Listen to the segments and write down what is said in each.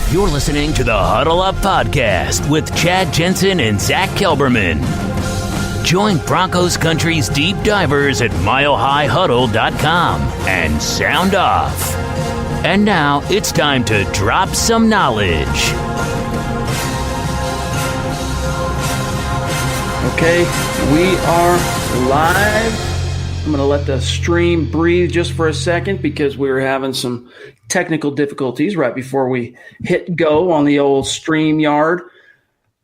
You're listening to the Huddle Up Podcast with Chad Jensen and Zack Kelberman. Join Broncos Country's deep divers at milehighhuddle.com and sound off. And now it's time to drop some knowledge. Okay, we are live. I'm going to let the stream breathe just for a second because we were having some technical difficulties right before we hit go on the old StreamYard.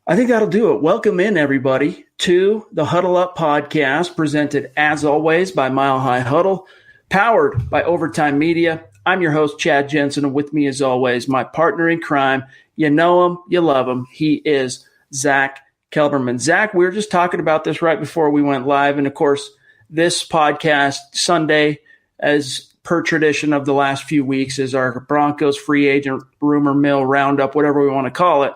I think that'll do it. Welcome in, everybody, to the Huddle Up Podcast, presented, as always, by Mile High Huddle, powered by Overtime Media. I'm your host, Chad Jensen, and with me, as always, my partner in crime. You know him, you love him. He is Zack Kelberman. Zack, we were just talking about this right before we went live, and of course, this podcast Sunday, as per tradition of the last few weeks, is our Broncos free agent rumor mill roundup, whatever we want to call it.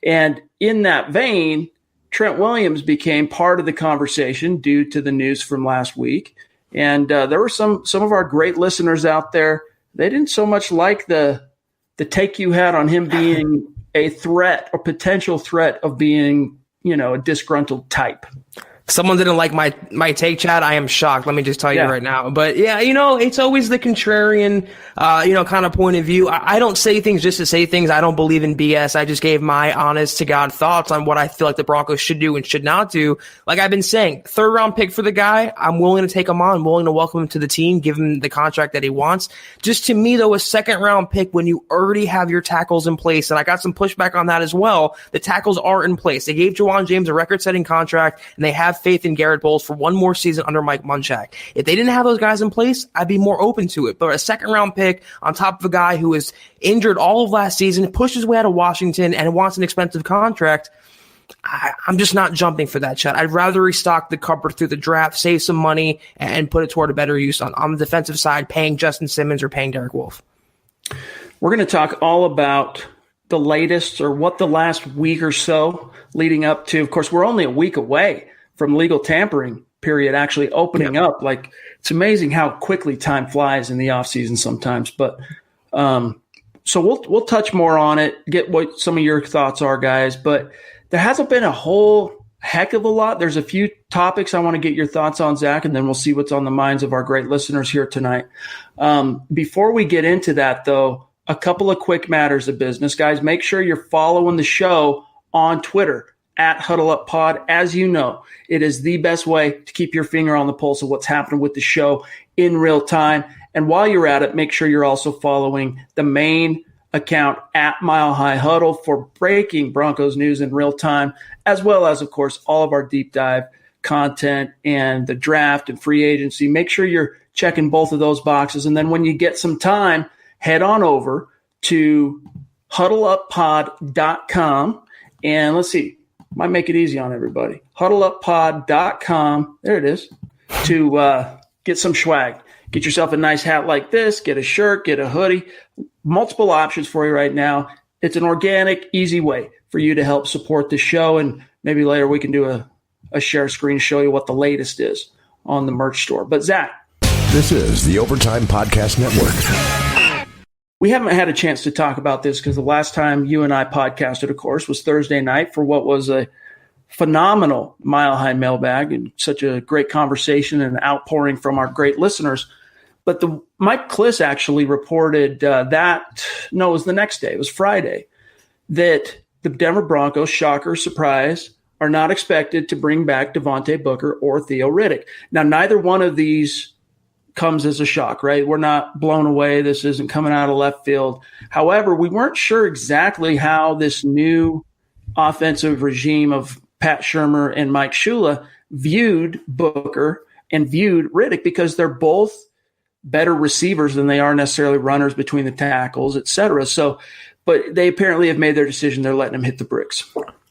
And in that vein, Trent Williams became part of the conversation due to the news from last week. And there were some of our great listeners out there. They didn't so much like the take you had on him being a threat or potential threat of being, a disgruntled type. Someone didn't like my take, Chad. I am shocked. Let me just tell you right now. But yeah, it's always the contrarian, kind of point of view. I don't say things just to say things. I don't believe in BS. I just gave my honest to God thoughts on what I feel like the Broncos should do and should not do. Like I've been saying, 3rd round pick for the guy. I'm willing to take him on. I'm willing to welcome him to the team, give him the contract that he wants. Just to me, though, a 2nd round pick when you already have your tackles in place. And I got some pushback on that as well. The tackles are in place. They gave Juwan James a record-setting contract, and they have faith in Garrett Bowles for one more season under Mike Munchak. If they didn't have those guys in place, I'd be more open to it. But a 2nd round pick on top of a guy who was injured all of last season, pushed his way out of Washington, and wants an expensive contract, I'm just not jumping for that, Chad. I'd rather restock the cupboard through the draft, save some money, and put it toward a better use on the defensive side, paying Justin Simmons or paying Derek Wolfe. We're going to talk all about the latest, or what the last week or so leading up to. Of course, we're only a week away from Legal-Tampering period actually opening up. Like, it's amazing how quickly time flies in the offseason sometimes. But so we'll touch more on it, get what some of your thoughts are, guys. But there hasn't been a whole heck of a lot. There's a few topics I want to get your thoughts on, Zack, and then we'll see what's on the minds of our great listeners here tonight. Before we get into that, though, a couple of quick matters of business. Guys, make sure you're following the show on Twitter at Huddle Up Pod. As you know, it is the best way to keep your finger on the pulse of what's happening with the show in real time. And while you're at it, make sure you're also following the main account at Mile High Huddle for breaking Broncos news in real time, as well as, of course, all of our deep dive content and the draft and free agency. Make sure you're checking both of those boxes. And then when you get some time, head on over to huddleuppod.com. And let's see, might make it easy on everybody. Huddleuppod.com. There it is. To get some swag. Get yourself a nice hat like this. Get a shirt. Get a hoodie. Multiple options for you right now. It's an organic, easy way for you to help support the show. And maybe later we can do a share screen, show you what the latest is on the merch store. But Zack. This is the Overtime Podcast Network. We haven't had a chance to talk about this because the last time you and I podcasted, of course, was Thursday night for what was a phenomenal Mile High mailbag and such a great conversation and outpouring from our great listeners. But Mike Kliss actually reported it was the next day, it was Friday, that the Denver Broncos, shocker, surprise, are not expected to bring back Devontae Booker or Theo Riddick. Now, neither one of these comes as a shock, right? We're not blown away. This isn't coming out of left field. However, we weren't sure exactly how this new offensive regime of Pat Shurmur and Mike Shula viewed Booker and viewed Riddick, because they're both better receivers than they are necessarily runners between the tackles, et cetera. So, but they apparently have made their decision. They're letting them hit the bricks.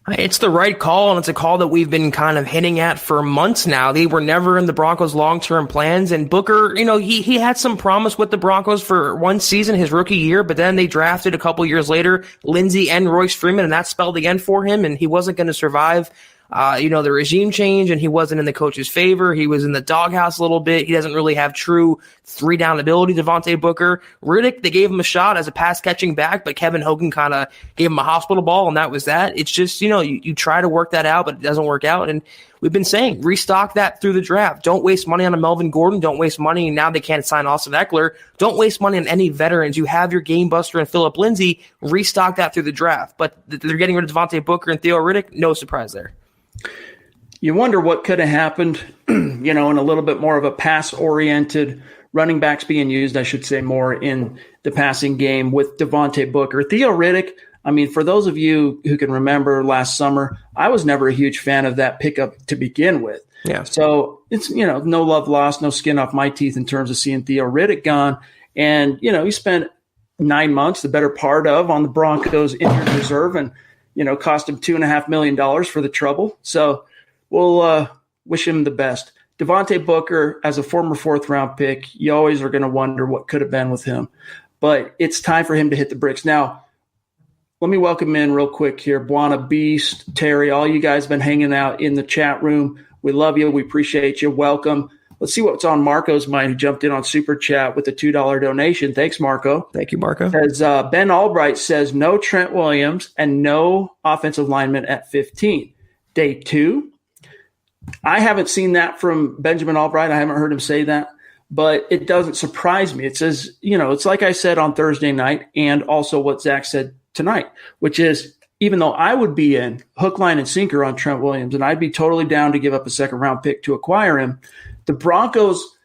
It's the right call, and it's a call that we've been kind of hinting at for months now. They were never in the Broncos' long-term plans, and Booker, he had some promise with the Broncos for one season, his rookie year, but then they drafted a couple years later Lindsey and Royce Freeman, and that spelled the end for him, and he wasn't going to survive the regime change, and he wasn't in the coach's favor. He was in the doghouse a little bit. He doesn't really have true 3-down ability, Devontae Booker. Riddick, they gave him a shot as a pass-catching back, but Kevin Hogan kind of gave him a hospital ball, and that was that. It's just, you try to work that out, but it doesn't work out. And we've been saying, restock that through the draft. Don't waste money on a Melvin Gordon. Don't waste money. Now they can't sign Austin Eckler. Don't waste money on any veterans. You have your game buster and Phillip Lindsay. Restock that through the draft. But they're getting rid of Devontae Booker and Theo Riddick. No surprise there. You wonder what could have happened, in a little bit more of a pass-oriented running backs being used, I should say, more in the passing game with Devontae Booker. Theo Riddick, for those of you who can remember last summer, I was never a huge fan of that pickup to begin with. Yeah. So it's, no love lost, no skin off my teeth in terms of seeing Theo Riddick gone. And, he spent 9 months, the better part of, on the Broncos injured reserve and, cost him $2.5 million for the trouble. So we'll wish him the best. Devontae Booker, as a former 4th-round pick, you always are going to wonder what could have been with him. But it's time for him to hit the bricks. Now, let me welcome in real quick here. Buana Beast, Terry, all you guys have been hanging out in the chat room. We love you. We appreciate you. Welcome. Let's see what's on Marco's mind, who jumped in on Super Chat with a $2 donation. Thanks, Marco. Thank you, Marco. As Ben Albright says, no Trent Williams and no offensive lineman at 15. Day 2. I haven't seen that from Benjamin Albright. I haven't heard him say that, but it doesn't surprise me. It says, it's like I said on Thursday night, and also what Zach said tonight, which is, even though I would be in hook, line, and sinker on Trent Williams, and I'd be totally down to give up a 2nd-round pick to acquire him, the Broncos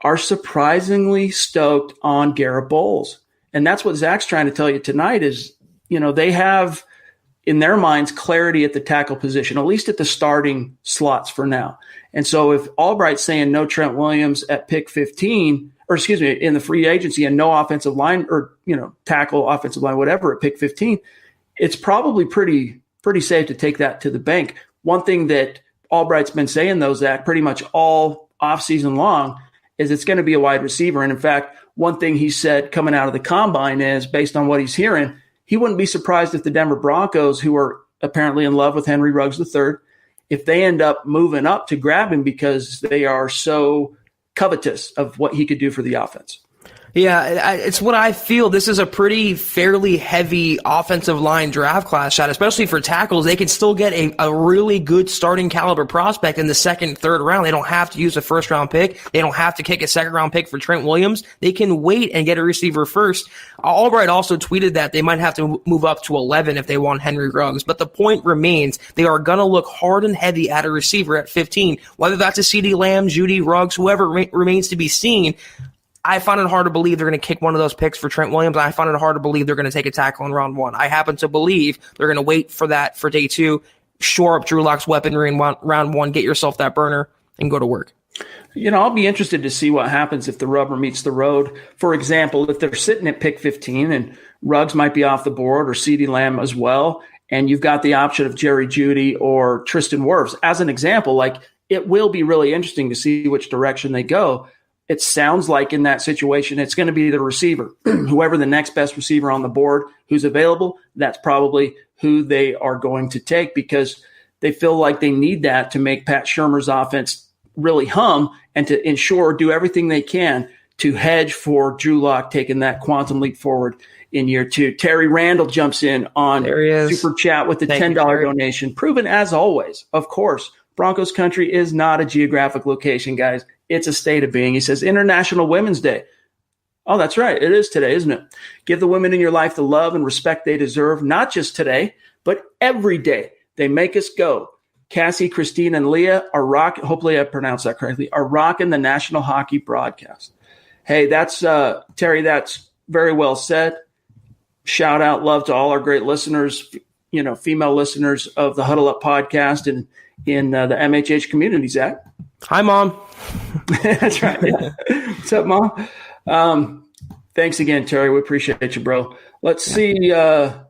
are surprisingly stoked on Garrett Bowles. And that's what Zach's trying to tell you tonight is, they have – in their minds, clarity at the tackle position, at least at the starting slots for now. And so if Albright's saying no Trent Williams at pick 15, in the free agency, and no offensive line or, tackle, offensive line, whatever, at pick 15, it's probably pretty safe to take that to the bank. One thing that Albright's been saying, though, Zach, pretty much all offseason long, is it's going to be a wide receiver. And in fact, one thing he said coming out of the combine is, based on what he's hearing, he wouldn't be surprised if the Denver Broncos, who are apparently in love with Henry Ruggs III, if they end up moving up to grab him because they are so covetous of what he could do for the offense. Yeah, it's what I feel. This is a pretty fairly heavy offensive line draft class, Chad, especially for tackles. They can still get a really good starting caliber prospect in the 2nd, 3rd round. They don't have to use a 1st-round pick. They don't have to kick a 2nd-round pick for Trent Williams. They can wait and get a receiver first. Albright also tweeted that they might have to move up to 11 if they want Henry Ruggs. But the point remains, they are going to look hard and heavy at a receiver at 15. Whether that's a CeeDee Lamb, Judy, Ruggs, whoever remains to be seen, I find it hard to believe they're going to kick one of those picks for Trent Williams. I find it hard to believe they're going to take a tackle in round 1. I happen to believe they're going to wait for that for day 2, shore up Drew Lock's weaponry in round 1, get yourself that burner, and go to work. I'll be interested to see what happens if the rubber meets the road. For example, if they're sitting at pick 15 and Ruggs might be off the board, or CeeDee Lamb as well, and you've got the option of Jerry Jeudy or Tristan Wirfs. As an example, it will be really interesting to see which direction they go. It sounds like in that situation, it's going to be the receiver. Whoever the next best receiver on the board who's available, that's probably who they are going to take, because they feel like they need that to make Pat Shurmur's offense really hum and to ensure, do everything they can to hedge for Drew Lock taking that quantum leap forward in year 2. Terry Randall jumps in on Super Chat with the $10 donation, proven as always, of course, Broncos country is not a geographic location, guys. It's a state of being. He says, International Women's Day. Oh, that's right. It is today, isn't it? Give the women in your life the love and respect they deserve, not just today, but every day. They make us go. Cassie, Christine, and Leah are rocking. Hopefully I pronounced that correctly. Are rocking the national hockey broadcast. Hey, that's Terry. That's very well said. Shout out, love to all our great listeners, female listeners of the Huddle Up podcast and in the MHH community, Zach. Hi, Mom. That's right. Yeah. What's up, Mom? Thanks again, Terry. We appreciate you, bro. Let's see. One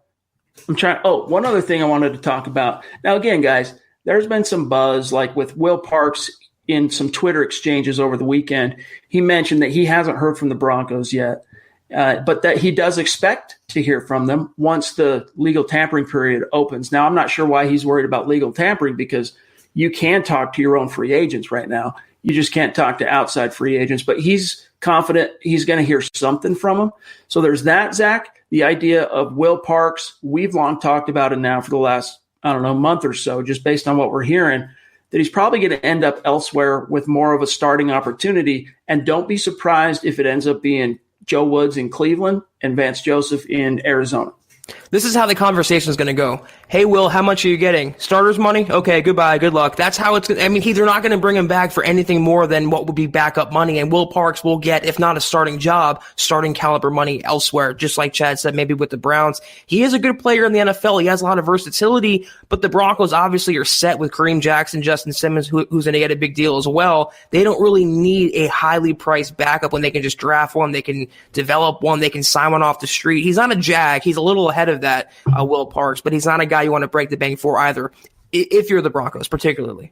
other thing I wanted to talk about. Now, again, guys, there's been some buzz, like with Will Parks in some Twitter exchanges over the weekend. He mentioned that he hasn't heard from the Broncos yet. but that he does expect to hear from them once the legal tampering period opens. Now, I'm not sure why he's worried about legal tampering, because you can talk to your own free agents right now. You just can't talk to outside free agents, but he's confident he's going to hear something from them. So there's that, Zach. The idea of Will Parks, we've long talked about it now for the last, month or so, just based on what we're hearing, that he's probably going to end up elsewhere with more of a starting opportunity. And don't be surprised if it ends up being Joe Woods in Cleveland and Vance Joseph in Arizona. This is how the conversation is going to go. Hey, Will, how much are you getting? Starters money? Okay, goodbye, good luck. That's how it's – I mean, they're not going to bring him back for anything more than what would be backup money, and Will Parks will get, if not a starting job, starting caliber money elsewhere, just like Chad said, maybe with the Browns. He is a good player in the NFL. He has a lot of versatility, but the Broncos obviously are set with Kareem Jackson, Justin Simmons, who's going to get a big deal as well. They don't really need a highly priced backup when they can just draft one, they can develop one, they can sign one off the street. He's not a jag. He's a little ahead of that, Will Parks, but he's not a guy you want to break the bank for either, if you're the Broncos particularly.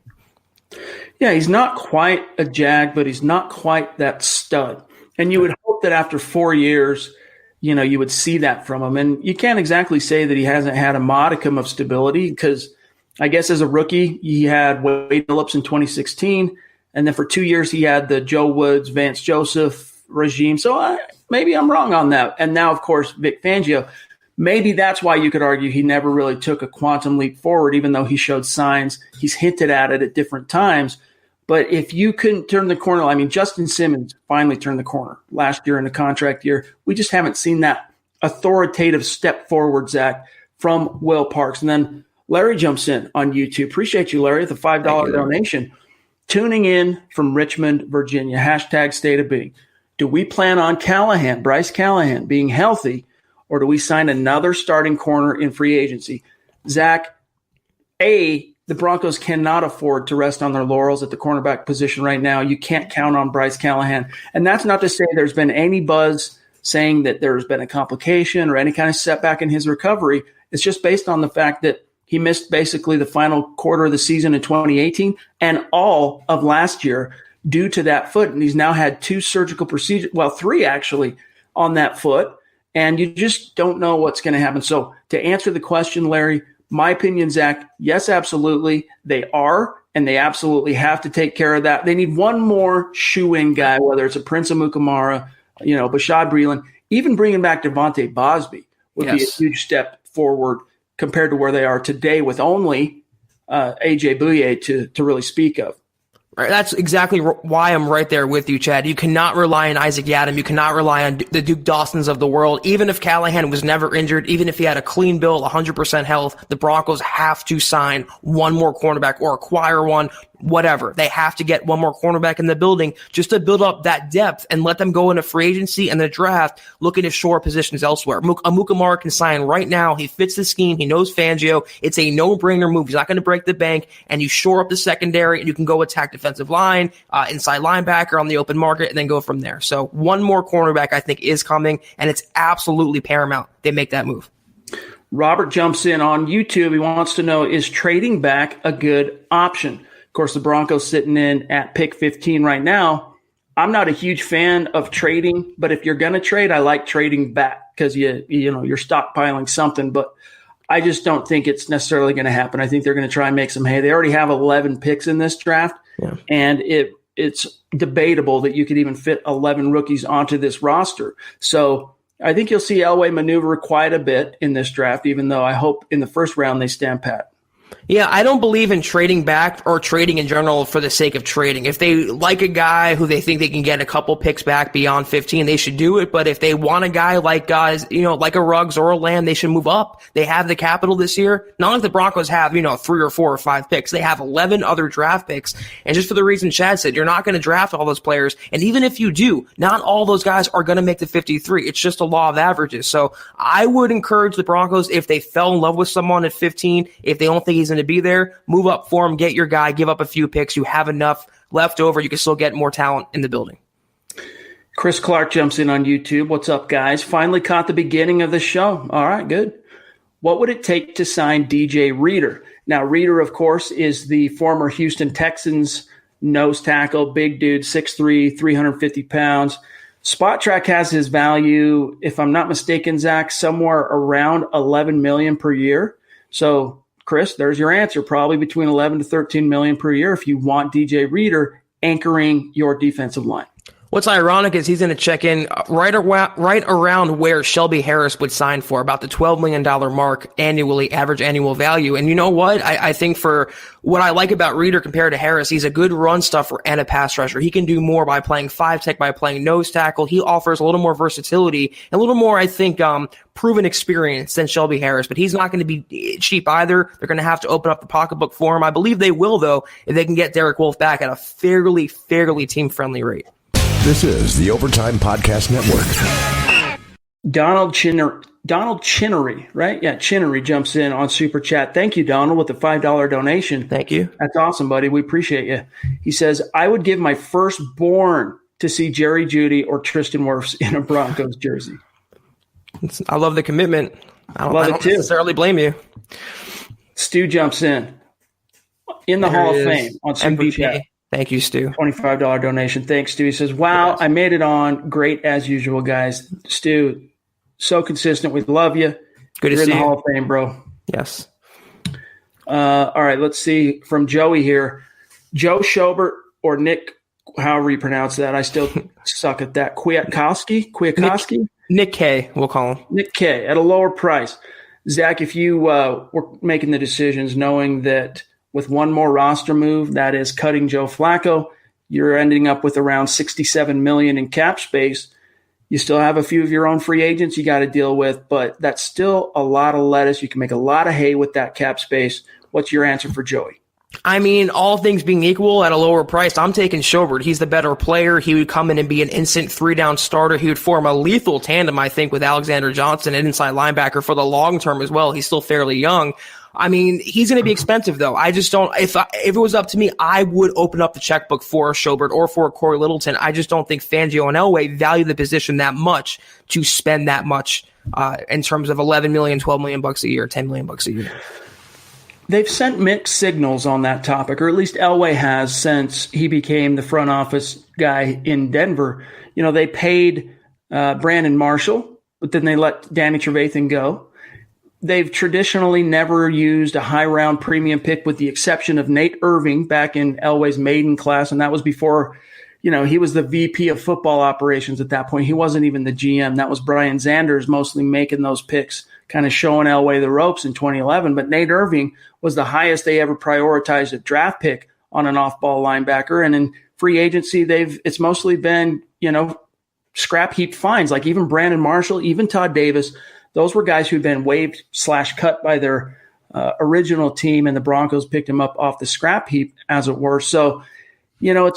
Yeah, he's not quite a jag, but he's not quite that stud. And you would hope that after 4 years, you would see that from him. And you can't exactly say that he hasn't had a modicum of stability, because I guess as a rookie, he had Wade Phillips in 2016. And then for 2 years, he had the Joe Woods, Vance Joseph regime. So maybe I'm wrong on that. And now, of course, Vic Fangio. Maybe that's why you could argue he never really took a quantum leap forward, even though he showed signs. He's hinted at it at different times. But if you couldn't turn the corner, Justin Simmons finally turned the corner last year in the contract year. We just haven't seen that authoritative step forward, Zach, from Will Parks. And then Larry jumps in on YouTube. Appreciate you, Larry, the $5 donation. Tuning in from Richmond, Virginia. # State of Being. Do we plan on Bryce Callahan, being healthy, or do we sign another starting corner in free agency? Zach, the Broncos cannot afford to rest on their laurels at the cornerback position right now. You can't count on Bryce Callahan. And that's not to say there's been any buzz saying that there's been a complication or any kind of setback in his recovery. It's just based on the fact that he missed basically the final quarter of the season in 2018 and all of last year due to that foot. And he's now had 2 surgical procedures, 3 actually, on that foot. And you just don't know what's going to happen. So to answer the question, Larry, my opinion, Zach, yes, absolutely. They are, and they absolutely have to take care of that. They need one more shoe-in guy, whether it's a Prince Amukamara, Bashad Breeland. Even bringing back Devontae Bosby would be a huge step forward compared to where they are today with only A.J. Bouye to really speak of. Right, that's exactly why I'm right there with you, Chad. You cannot rely on Isaac Yiadom. You cannot rely on the Duke Dawsons of the world. Even if Callahan was never injured, even if he had a clean bill, 100% health, the Broncos have to sign one more cornerback or acquire one, whatever. They have to get one more cornerback in the building just to build up that depth and let them go into free agency and the draft looking to shore positions elsewhere. Amukamara can sign right now. He fits the scheme. He knows Fangio. It's a no-brainer move. He's not going to break the bank, and you shore up the secondary, and you can go attack defensive line, inside linebacker on the open market, and then go from there. So one more cornerback I think is coming, and it's absolutely paramount they make that move. Robert jumps in on YouTube. He wants to know, is trading back a good option? Of course, the Broncos sitting in at pick 15 right now. I'm not a huge fan of trading, but if you're going to trade, I like trading back because you're stockpiling something. But I just don't think it's necessarily going to happen. I think they're going to try and make some hay. They already have 11 picks in this draft, and it's debatable that you could even fit 11 rookies onto this roster. So I think you'll see Elway maneuver quite a bit in this draft, even though I hope in the first round they stand pat. Yeah, I don't believe in trading back or trading in general for the sake of trading. If they like a guy who they think they can get a couple picks back beyond 15, they should do it. But if they want a guy like like a Ruggs or a Lamb, they should move up. They have the capital this year. Not like the Broncos have, 3 or 4 or 5 picks. They have 11 other draft picks. And just for the reason Chad said, you're not going to draft all those players. And even if you do, not all those guys are going to make the 53. It's just a law of averages. So I would encourage the Broncos, if they fell in love with someone at 15, if they don't think he's going to be there, move up for him, get your guy, give up a few picks. You have enough left over. You can still get more talent in the building. Chris Clark jumps in on YouTube. What's up, guys? Finally caught the beginning of the show. All right, good. What would it take to sign DJ Reader? Now, Reader, of course, is the former Houston Texans nose tackle, big dude, 6'3", 350 pounds. Spot Track has his value, if I'm not mistaken, Zach, somewhere around $11 million per year. So, Chris, there's your answer. Probably between 11 to 13 million per year if you want DJ Reader anchoring your defensive line. What's ironic is he's going to check in right around where Shelby Harris would sign for, about the $12 million mark annually, average annual value. And you know what? I think for what I like about Reader compared to Harris, he's a good run stuffer and a pass rusher. He can do more by playing 5-tech, by playing nose tackle. He offers a little more versatility, and a little more, I think, proven experience than Shelby Harris. But he's not going to be cheap either. They're going to have to open up the pocketbook for him. I believe they will, though, if they can get Derek Wolfe back at a fairly team-friendly rate. This is the Overtime Podcast Network. Donald Chinnery, right? Yeah, Chinnery jumps in on Super Chat. Thank you, Donald, with the $5 donation. Thank you. That's awesome, buddy. We appreciate you. He says, I would give my firstborn to see Jerry Jeudy or Tristan Wirfs in a Broncos jersey. I love the commitment. I don't it too. necessarily blame you. Stu jumps in the Hall of Fame on Super MVP. Chat. Thank you, Stu. $25 donation. Thanks, Stu. He says, wow, Yes. I made it on. Great as usual, guys. Stu, so consistent. We love you. Good to You're see in the you. Hall of Fame, bro. Yes. All right, let's see from Joey here. Joe Schobert or Nick, however you pronounce that. I still suck at that. Kwiatkowski? Nick K, we'll call him. Nick K at a lower price. Zach, if you were making the decisions knowing that with one more roster move, that is cutting Joe Flacco, you're ending up with around $67 million in cap space. You still have a few of your own free agents you got to deal with, but that's still a lot of lettuce. You can make a lot of hay with that cap space. What's your answer for Joey? I mean, all things being equal at a lower price, I'm taking Schobert. He's the better player. He would come in and be an instant 3-down starter. He would form a lethal tandem, I think, with Alexander Johnson, an inside linebacker for the long term as well. He's still fairly young. I mean, he's going to be expensive, though. I just don't – if it was up to me, I would open up the checkbook for Schobert or for Corey Littleton. I just don't think Fangio and Elway value the position that much to spend that much in terms of $11 million, $12 million a year, $10 million a year. They've sent mixed signals on that topic, or at least Elway has since he became the front office guy in Denver. You know, they paid Brandon Marshall, but then they let Danny Trevathan go. They've traditionally never used a high-round premium pick with the exception of Nate Irving back in Elway's maiden class, and that was before, you know, he was the VP of football operations at that point. He wasn't even the GM. That was Brian Zanders mostly making those picks, kind of showing Elway the ropes in 2011. But Nate Irving was the highest they ever prioritized a draft pick on an off-ball linebacker. And in free agency, it's mostly been, you know, scrap heap finds. Like even Brandon Marshall, even Todd Davis, those were guys who'd been waived / cut by their original team, and the Broncos picked him up off the scrap heap, as it were. So, you know,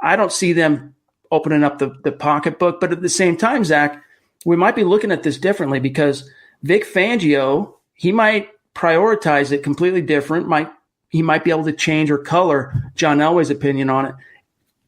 I don't see them opening up the pocketbook. But at the same time, Zach, we might be looking at this differently because Vic Fangio, he might prioritize it completely different. He might be able to change or color John Elway's opinion on it.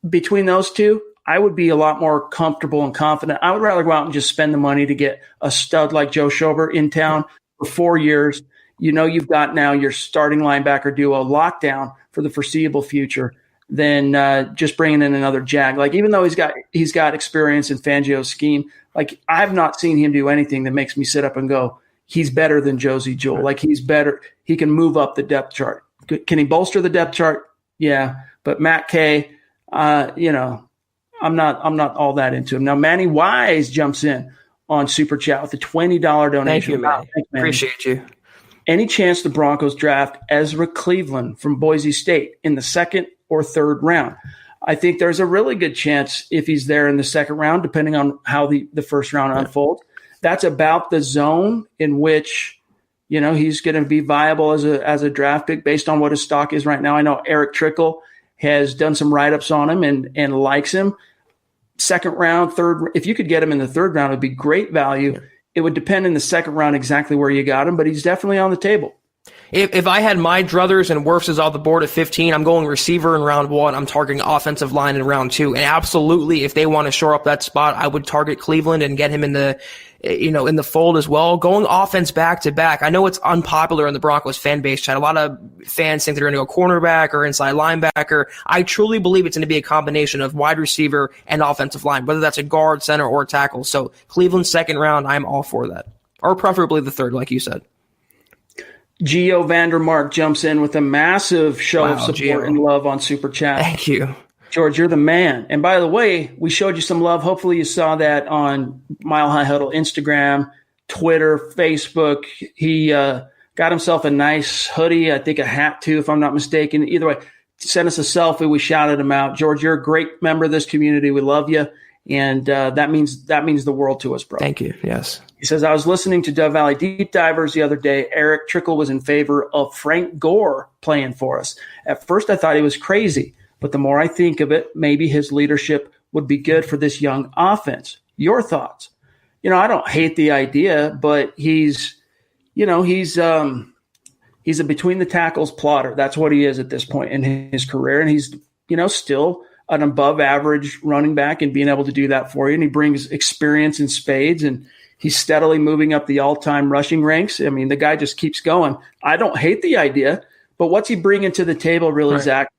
Between those two, I would be a lot more comfortable and confident. I would rather go out and just spend the money to get a stud like Joe Schobert in town for 4 years. You know, you've got now your starting linebacker duo lockdown for the foreseeable future than just bringing in another Jag. Like, even though he's got experience in Fangio's scheme, like I've not seen him do anything that makes me sit up and go, he's better than Josie Jewell. Like he's better. He can move up the depth chart. Can he bolster the depth chart? Yeah. But Matt K, you know, I'm not all that into him. Now, Manny Wise jumps in on Super Chat with a $20 donation. Thank you, man. Thanks, Manny. Appreciate you. Any chance the Broncos draft Ezra Cleveland from Boise State in the second or third round? I think there's a really good chance if he's there in the second round, depending on how the first round unfolds. That's about the zone in which, you know, he's going to be viable as a draft pick based on what his stock is right now. I know Eric Trickle has done some write-ups on him and likes him. Second round, third, if you could get him in the third round, it would be great value. Yeah. It would depend in the second round exactly where you got him, but he's definitely on the table. If I had my druthers and Wirfs off the board at 15, I'm going receiver in round 1. I'm targeting offensive line in round 2. And absolutely, if they want to shore up that spot, I would target Cleveland and get him in the fold as well. Going offense back to back. I know it's unpopular in the Broncos fan base chat. A lot of fans think they're going to go cornerback or inside linebacker. I truly believe it's going to be a combination of wide receiver and offensive line, whether that's a guard, center, or tackle. So Cleveland second round, I'm all for that. Or preferably the third, like you said. Gio Vandermark jumps in with a massive show of support Gio. and love on Super Chat. Thank you. George, you're the man. And by the way, we showed you some love. Hopefully you saw that on Mile High Huddle, Instagram, Twitter, Facebook. He got himself a nice hoodie, I think a hat too, if I'm not mistaken. Either way, sent us a selfie. We shouted him out. George, you're a great member of this community. We love you. And that means the world to us, bro. Thank you. Yes. He says, I was listening to Dove Valley Deep Divers the other day. Eric Trickle was in favor of Frank Gore playing for us. At first, I thought he was crazy, but the more I think of it, maybe his leadership would be good for this young offense. Your thoughts? I don't hate the idea, but he's a between the tackles plotter. That's what he is at this point in his career, and he's still an above average running back and being able to do that for you. And he brings experience in spades, and he's steadily moving up the all-time rushing ranks. I mean, the guy just keeps going. I don't hate the idea, but what's he bringing to the table really, right, Zach,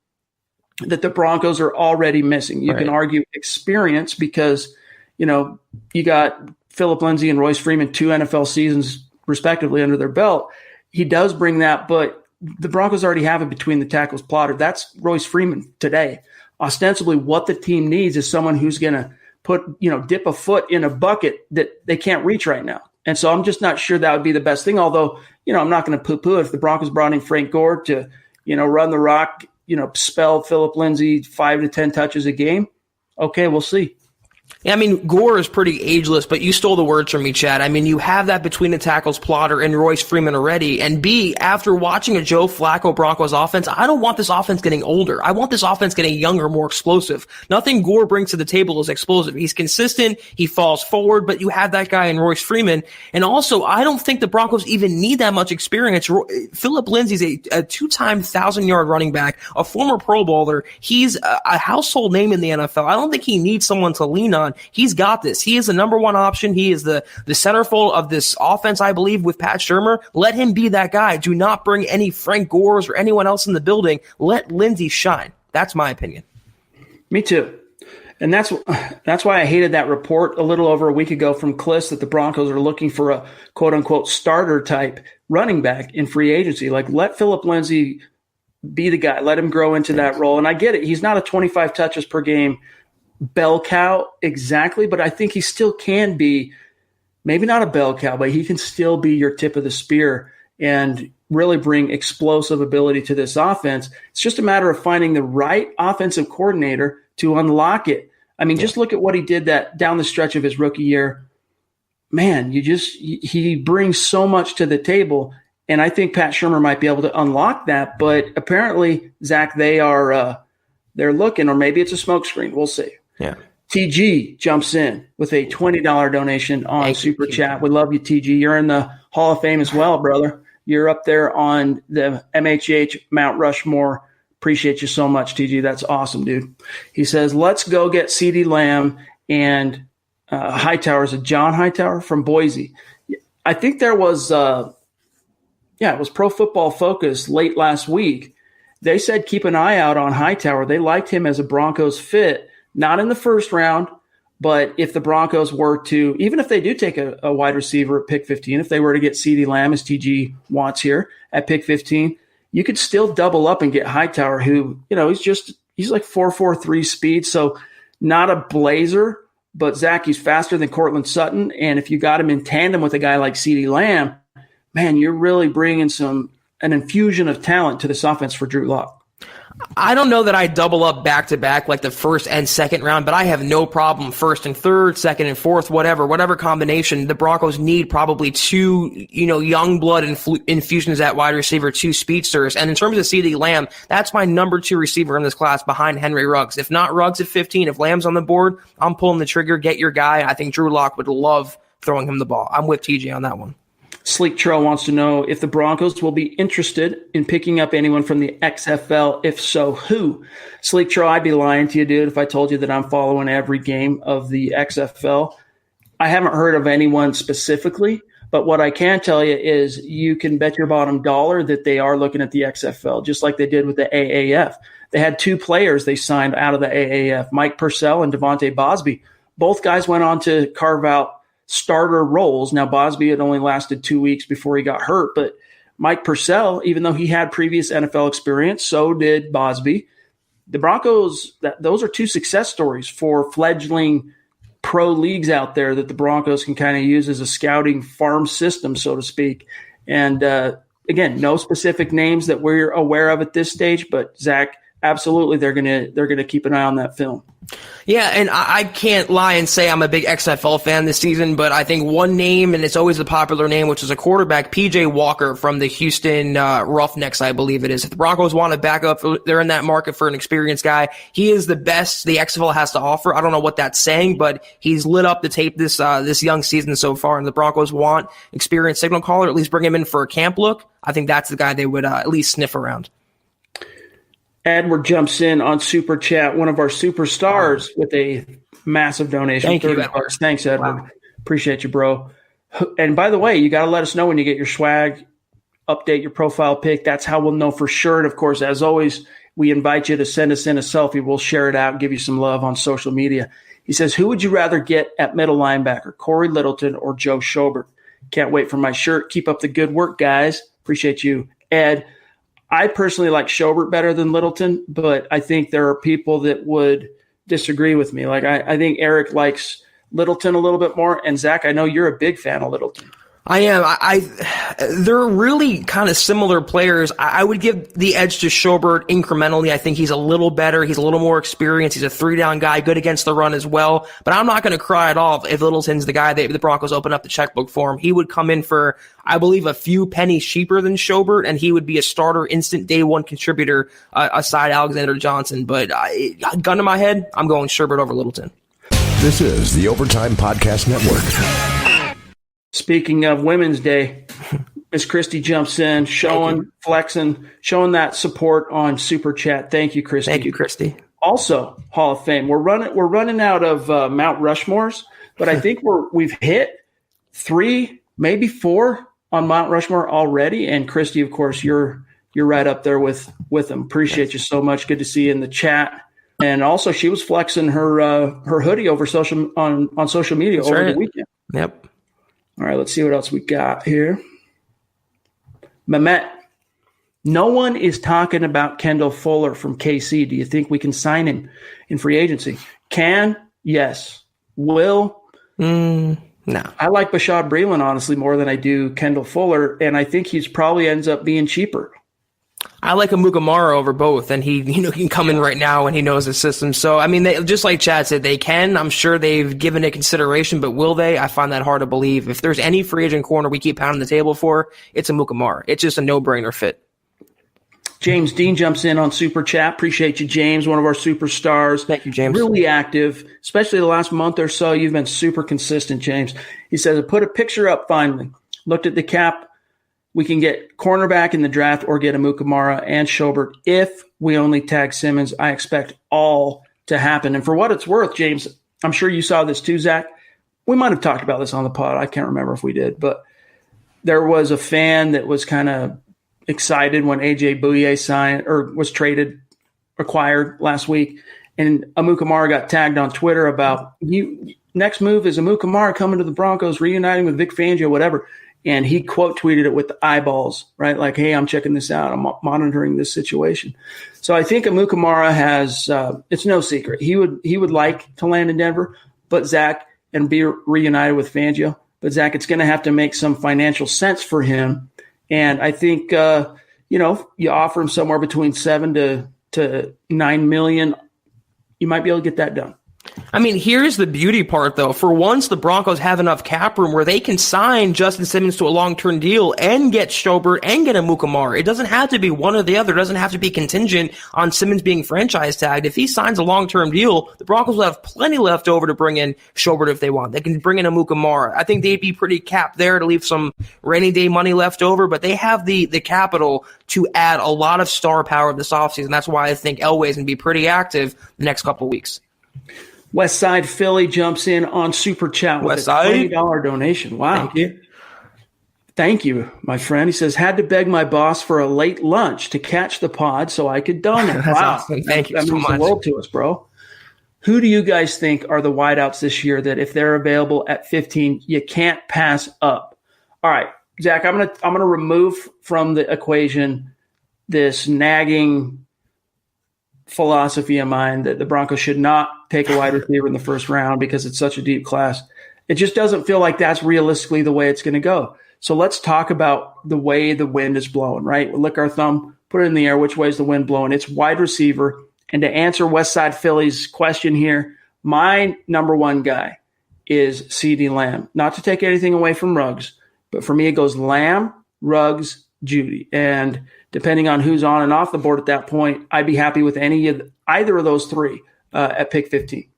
that the Broncos are already missing? You can argue experience because, you got Phillip Lindsay and Royce Freeman, 2 NFL seasons respectively under their belt. He does bring that, but the Broncos already have a between the tackles plotter. That's Royce Freeman today. Ostensibly, what the team needs is someone who's going to dip a foot in a bucket that they can't reach right now. And so I'm just not sure that would be the best thing. Although, I'm not going to poo-poo if the Broncos brought in Frank Gore to, run the rock, spell Phillip Lindsay 5 to 10 touches a game. Okay, we'll see. Yeah, I mean, Gore is pretty ageless, but you stole the words from me, Chad. I mean, you have that between the tackles plotter and Royce Freeman already. And B, after watching a Joe Flacco Broncos offense, I don't want this offense getting older. I want this offense getting younger, more explosive. Nothing Gore brings to the table is explosive. He's consistent. He falls forward, but you have that guy in Royce Freeman. And also, I don't think the Broncos even need that much experience. Phillip Lindsay's a 2-time 1,000-yard running back, a former Pro Bowler. He's a household name in the NFL. I don't think he needs someone to lean on. He's got this. He is the number one option. He is the centerfold of this offense, I believe, with Pat Shurmur. Let him be that guy. Do not bring any Frank Gores or anyone else in the building. Let Lindsay shine. That's my opinion. Me too. And that's why I hated that report a little over a week ago from Kliss that the Broncos are looking for a quote-unquote starter-type running back in free agency. Like, let Phillip Lindsay be the guy. Let him grow into that role. And I get it. He's not a 25 touches per game bell cow exactly, but I think he still can be, maybe not a bell cow, but he can still be your tip of the spear and really bring explosive ability to this offense. It's just a matter of finding the right offensive coordinator to unlock it. I mean, just look at what he did that down the stretch of his rookie year. Man, he brings so much to the table, and I think Pat Shurmur might be able to unlock that, but apparently, Zach, they're looking, or maybe it's a smokescreen. We'll see. Yeah. TG jumps in with a $20 donation on Super Chat. We love you, TG. You're in the Hall of Fame as well, brother. You're up there on the MHH Mount Rushmore. Appreciate you so much, TG. That's awesome, dude. He says, let's go get CeeDee Lamb and Hightower. Is it John Hightower from Boise? I think there was, it was Pro Football Focus late last week. They said keep an eye out on Hightower. They liked him as a Broncos fit, not in the first round, but if the Broncos were to, even if they do take a wide receiver at pick 15, if they were to get CeeDee Lamb, as TG wants here, at pick 15, you could still double up and get Hightower, who, he's like 4.43 speed, so not a blazer, but Zach, he's faster than Cortland Sutton, and if you got him in tandem with a guy like CeeDee Lamb, man, you're really bringing an infusion of talent to this offense for Drew Lock. I don't know that I double up back-to-back like the first and second round, but I have no problem first and third, second and fourth, whatever combination. The Broncos need probably 2, young blood infusions at wide receiver, 2 speedsters. And in terms of CeeDee Lamb, that's my number 2 receiver in this class behind Henry Ruggs. If not Ruggs at 15, if Lamb's on the board, I'm pulling the trigger, get your guy. I think Drew Lock would love throwing him the ball. I'm with TJ on that one. Sleek Tro wants to know if the Broncos will be interested in picking up anyone from the XFL. If so, who? Sleek Tro, I'd be lying to you, dude, if I told you that I'm following every game of the XFL. I haven't heard of anyone specifically, but what I can tell you is you can bet your bottom dollar that they are looking at the XFL, just like they did with the AAF. They had 2 players they signed out of the AAF, Mike Purcell and Devontae Bosby. Both guys went on to carve out starter roles. Now, Bosby had only lasted 2 weeks before he got hurt, but Mike Purcell, even though he had previous NFL experience, so did Bosby. The Broncos, those are 2 success stories for fledgling pro leagues out there that the Broncos can kind of use as a scouting farm system, so to speak. And again, no specific names that we're aware of at this stage, but Zach, absolutely, they're gonna keep an eye on that film. Yeah, and I can't lie and say I'm a big XFL fan this season, but I think one name, and it's always a popular name, which is a quarterback, P.J. Walker from the Houston Roughnecks, I believe it is. If the Broncos want to back up, they're in that market for an experienced guy. He is the best the XFL has to offer. I don't know what that's saying, but he's lit up the tape this young season so far, and the Broncos want experienced signal caller, at least bring him in for a camp look. I think that's the guy they would at least sniff around. Edward jumps in on Super Chat, one of our superstars, with a massive donation. Thank you, Edward. Thanks, Edward. Wow. Appreciate you, bro. And by the way, you got to let us know when you get your swag, update your profile pic. That's how we'll know for sure. And, of course, as always, we invite you to send us in a selfie. We'll share it out and give you some love on social media. He says, who would you rather get at middle linebacker, Corey Littleton or Joe Schobert? Can't wait for my shirt. Keep up the good work, guys. Appreciate you, Ed. I personally like Schobert better than Littleton, but I think there are people that would disagree with me. Like I think Eric likes Littleton a little bit more, and Zach, I know you're a big fan of Littleton. I am. They're really kind of similar players. I would give the edge to Schobert incrementally. I think he's a little better. He's a little more experienced. He's a 3-down guy, good against the run as well. But I'm not going to cry at all if Littleton's the guy that the Broncos open up the checkbook for him. He would come in for, I believe, a few pennies cheaper than Schobert, and he would be a starter, instant day one contributor aside Alexander Johnson. But gun to my head, I'm going Schobert over Littleton. This is the Overtime Podcast Network. Speaking of Women's Day, Miss Christy jumps in, flexing, showing that support on Super Chat. Thank you, Christy. Thank you, Christy. Also, Hall of Fame. We're running out of Mount Rushmores, but I think we've hit 3, maybe 4 on Mount Rushmore already. And Christy, of course, you're right up there with them. Appreciate you so much. Good to see you in the chat. And also, she was flexing her hoodie over on social media over the weekend. Yep. All right, let's see what else we got here. Mehmet, no one is talking about Kendall Fuller from KC. Do you think we can sign him in free agency? Can? Yes. Will? No. I like Bashaud Breeland, honestly, more than I do Kendall Fuller, and I think he's probably ends up being cheaper. I like Amukamara over both, and he can come in right now and he knows the system. So, I mean, just like Chad said, they can. I'm sure they've given it consideration, but will they? I find that hard to believe. If there's any free agent corner we keep pounding the table for, it's Amukamara. It's just a no-brainer fit. James Dean jumps in on Super Chat. Appreciate you, James, one of our superstars. Thank you, James. Really active, especially the last month or so. You've been super consistent, James. He says, I put a picture up finally. Looked at the cap. We can get cornerback in the draft or get Amukamara and Schobert if we only tag Simmons. I expect all to happen. And for what it's worth, James, I'm sure you saw this too, Zach. We might have talked about this on the pod. I can't remember if we did, but there was a fan that was kind of excited when AJ Bouye signed or was acquired last week. And Amukamara got tagged on Twitter about next move is Amukamara coming to the Broncos, reuniting with Vic Fangio, whatever. And he quote tweeted it with the eyeballs, right? Like, hey, I'm checking this out. I'm monitoring this situation. So I think Amukamara has, it's no secret. He would like to land in Denver, but Zach, and be reunited with Fangio. But Zach, it's going to have to make some financial sense for him. And I think, you offer him somewhere between $7 to $9 million. You might be able to get that done. I mean, here's the beauty part, though. For once, the Broncos have enough cap room where they can sign Justin Simmons to a long-term deal and get Schobert and get a Mukamara. It doesn't have to be one or the other. It doesn't have to be contingent on Simmons being franchise tagged. If he signs a long-term deal, the Broncos will have plenty left over to bring in Schobert if they want. They can bring in a Mukamara. I think they'd be pretty capped there to leave some rainy day money left over, but they have the capital to add a lot of star power this offseason. That's why I think Elway's going to be pretty active the next couple of weeks. West Side Philly jumps in on Super Chat with a $20 donation. Wow. Thank you, my friend. He says, had to beg my boss for a late lunch to catch the pod so I could donate. That's wow. Awesome. Thank you that so means much. The world to us, bro. Who do you guys think are the wideouts this year that if they're available at 15, you can't pass up? All right, Zach, I'm gonna remove from the equation this nagging philosophy of mine that the Broncos should not take a wide receiver in the first round because it's such a deep class. It just doesn't feel like that's realistically the way it's going to go. So let's talk about the way the wind is blowing, right? We'll lick our thumb, put it in the air. Which way is the wind blowing? It's wide receiver. And to answer West Side Philly's question here, my number one guy is CeeDee Lamb. Not to take anything away from Ruggs, but for me it goes Lamb, Ruggs, Judy. And depending on who's on and off the board at that point, I'd be happy with either of those three at pick 15.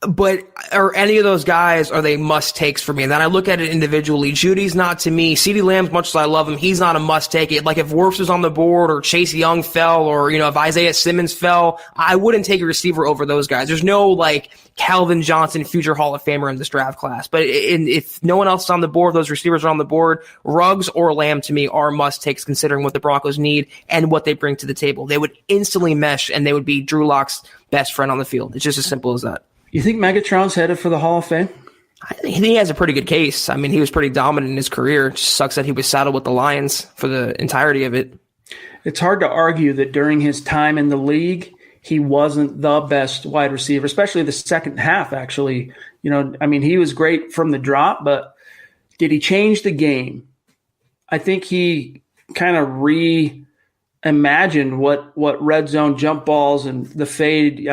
But are any of those guys, are they must-takes for me? And then I look at it individually. Judy's not to me. CeeDee Lamb, as much as I love him, he's not a must-take. Like if Wirfs was on the board or Chase Young fell or, if Isaiah Simmons fell, I wouldn't take a receiver over those guys. There's no, like, Calvin Johnson, future Hall of Famer in this draft class. But if no one else is on the board, those receivers are on the board, Ruggs or Lamb to me are must-takes considering what the Broncos need and what they bring to the table. They would instantly mesh and they would be Drew Lock's best friend on the field. It's just as simple as that. You think Megatron's headed for the Hall of Fame? I think he has a pretty good case. I mean, he was pretty dominant in his career. It just sucks that he was saddled with the Lions for the entirety of it. It's hard to argue that during his time in the league, he wasn't the best wide receiver, especially the second half, actually. He was great from the drop, but did he change the game? I think he kind of reimagined what red zone jump balls and the fade,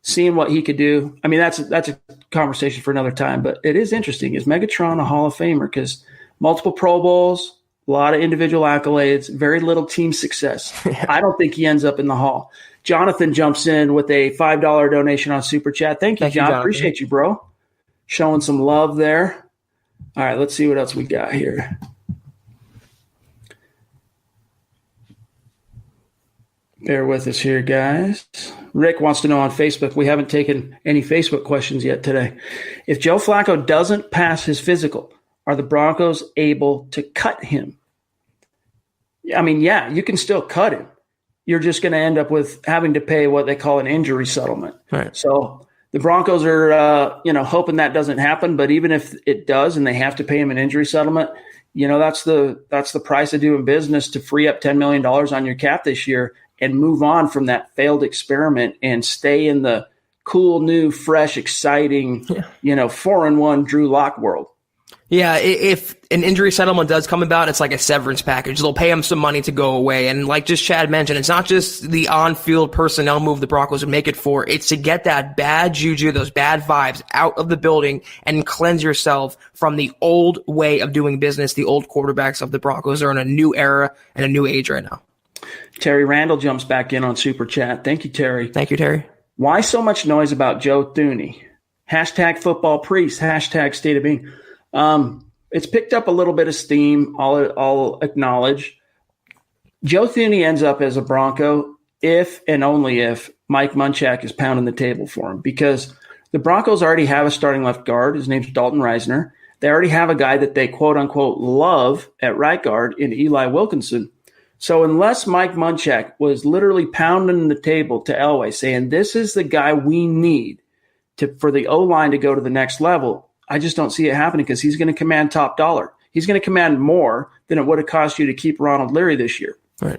seeing what he could do. That's a conversation for another time, but it is interesting. Is Megatron a Hall of Famer? Because multiple Pro Bowls, a lot of individual accolades, very little team success. I don't think he ends up in the Hall. Jonathan jumps in with a $5 donation on Super Chat. Thank you, John. Appreciate you, bro. Showing some love there. All right, let's see what else we got here. Bear with us here, guys. Rick wants to know on Facebook. We haven't taken any Facebook questions yet today. If Joe Flacco doesn't pass his physical, are the Broncos able to cut him? Yeah, you can still cut him. You're just going to end up with having to pay what they call an injury settlement. Right. So the Broncos are, hoping that doesn't happen. But even if it does, and they have to pay him an injury settlement, that's the price of doing business to free up $10 million on your cap this year and move on from that failed experiment and stay in the cool, new, fresh, exciting, 4-1 Drew Lock world. Yeah, if an injury settlement does come about, it's like a severance package. They'll pay him some money to go away. And like just Chad mentioned, it's not just the on-field personnel move the Broncos would make it for. It's to get that bad juju, those bad vibes out of the building and cleanse yourself from the old way of doing business. The old quarterbacks of the Broncos are in a new era and a new age right now. Terry Randall jumps back in on Super Chat. Thank you, Terry. Thank you, Terry. Why so much noise about Joe Thuney? #football-priest, #state of being. It's picked up a little bit of steam, I'll acknowledge. Joe Thuney ends up as a Bronco if and only if Mike Munchak is pounding the table for him, because the Broncos already have a starting left guard. His name's Dalton Reisner. They already have a guy that they quote-unquote love at right guard in Eli Wilkinson. So unless Mike Munchak was literally pounding the table to Elway saying, this is the guy we need for the O-line to go to the next level, I just don't see it happening because he's going to command top dollar. He's going to command more than it would have cost you to keep Ronald Leary this year. Right.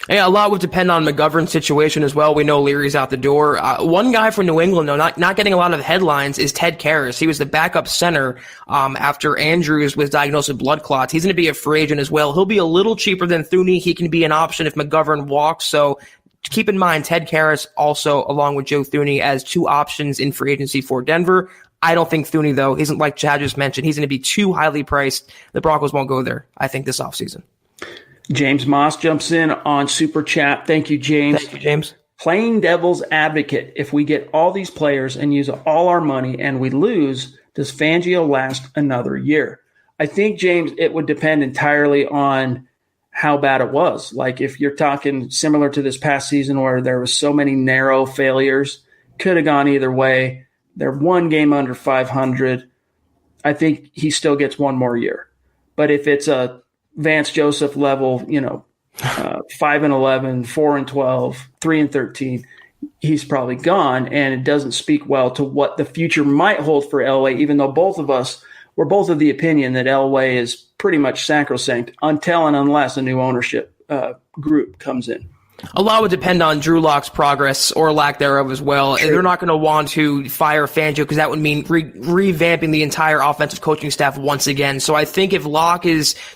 Yeah, a lot would depend on McGovern's situation as well. We know Leary's out the door. One guy from New England, though, not getting a lot of headlines, is Ted Karras. He was the backup center after Andrews was diagnosed with blood clots. He's going to be a free agent as well. He'll be a little cheaper than Thuney. He can be an option if McGovern walks. So keep in mind Ted Karras also, along with Joe Thuney, as two options in free agency for Denver. I don't think Thuney, though, isn't like Chad just mentioned. He's going to be too highly priced. The Broncos won't go there, I think, this offseason. James Moss jumps in on Super Chat. Thank you, James. Thank you, James. Playing devil's advocate, if we get all these players and use all our money and we lose, does Fangio last another year? I think, James, it would depend entirely on how bad it was. Like if you're talking similar to this past season where there was so many narrow failures, could have gone either way. They're one game under 500. I think he still gets one more year. But if it's a Vance Joseph level, 5-11, 4-12, 3-13, he's probably gone. And it doesn't speak well to what the future might hold for Elway, even though we're both of the opinion that Elway is pretty much sacrosanct until and unless a new ownership group comes in. A lot would depend on Drew Lock's progress or lack thereof as well. True. They're not going to want to fire Fangio because that would mean revamping the entire offensive coaching staff once again. So I think if Lock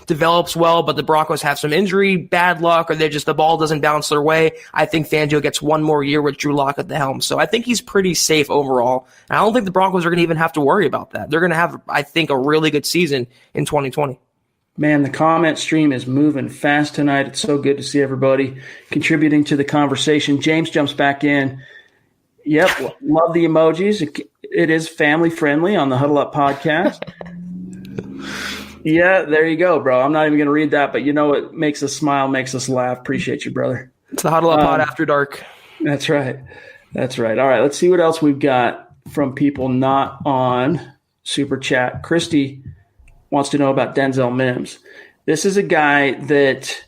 develops well, but the Broncos have some injury, bad luck, or the ball doesn't bounce their way, I think Fangio gets one more year with Drew Lock at the helm. So I think he's pretty safe overall. And I don't think the Broncos are going to even have to worry about that. They're going to have, I think, a really good season in 2020. Man, the comment stream is moving fast tonight. It's so good to see everybody contributing to the conversation. James jumps back in. Yep, love the emojis. It is family friendly on the Huddle Up podcast. Yeah, there you go, bro. I'm not even going to read that, but it makes us smile, makes us laugh. Appreciate you, brother. It's the Huddle Up pod after dark. That's right. All right, let's see what else we've got from people not on Super Chat. Christy wants to know about Denzel Mims. This is a guy that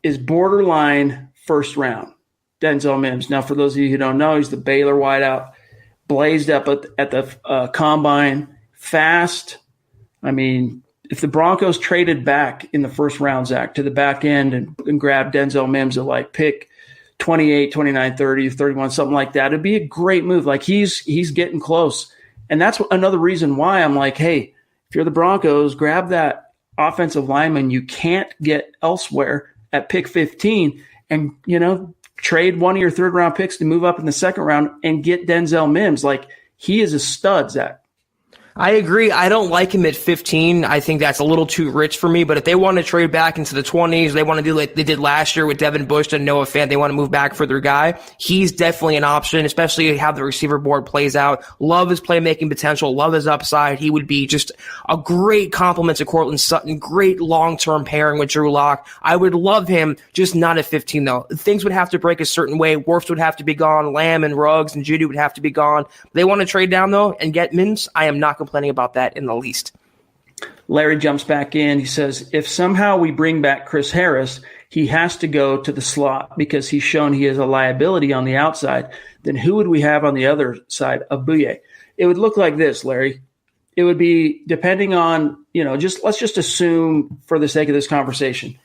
is borderline first round, Denzel Mims. Now, for those of you who don't know, he's the Baylor wideout, blazed up at the combine, fast. I mean, if the Broncos traded back in the first round, Zach, to the back end and grabbed Denzel Mims at like pick 28, 29, 30, 31, something like that, it'd be a great move. Like he's getting close. And that's another reason why I'm like, hey, if you're the Broncos, grab that offensive lineman you can't get elsewhere at pick 15 and, trade one of your third-round picks to move up in the second round and get Denzel Mims. Like, he is a stud, Zach. I agree. I don't like him at 15. I think that's a little too rich for me. But if they want to trade back into the 20s, they want to do like they did last year with Devin Bush and Noah Fant, they want to move back for their guy. He's definitely an option, especially how the receiver board plays out. Love his playmaking potential. Love his upside. He would be just a great complement to Courtland Sutton. Great long-term pairing with Drew Lock. I would love him, just not at 15 though. Things would have to break a certain way. Wirfs would have to be gone. Lamb and Ruggs and Judy would have to be gone. They want to trade down though and get Mims. I am not complaining about that in the least. Larry jumps back in. He says, if somehow we bring back Chris Harris, he has to go to the slot because he's shown he is a liability on the outside. Then who would we have on the other side of Bouye? It would look like this, Larry. It would be depending on, let's just assume for the sake of this conversation,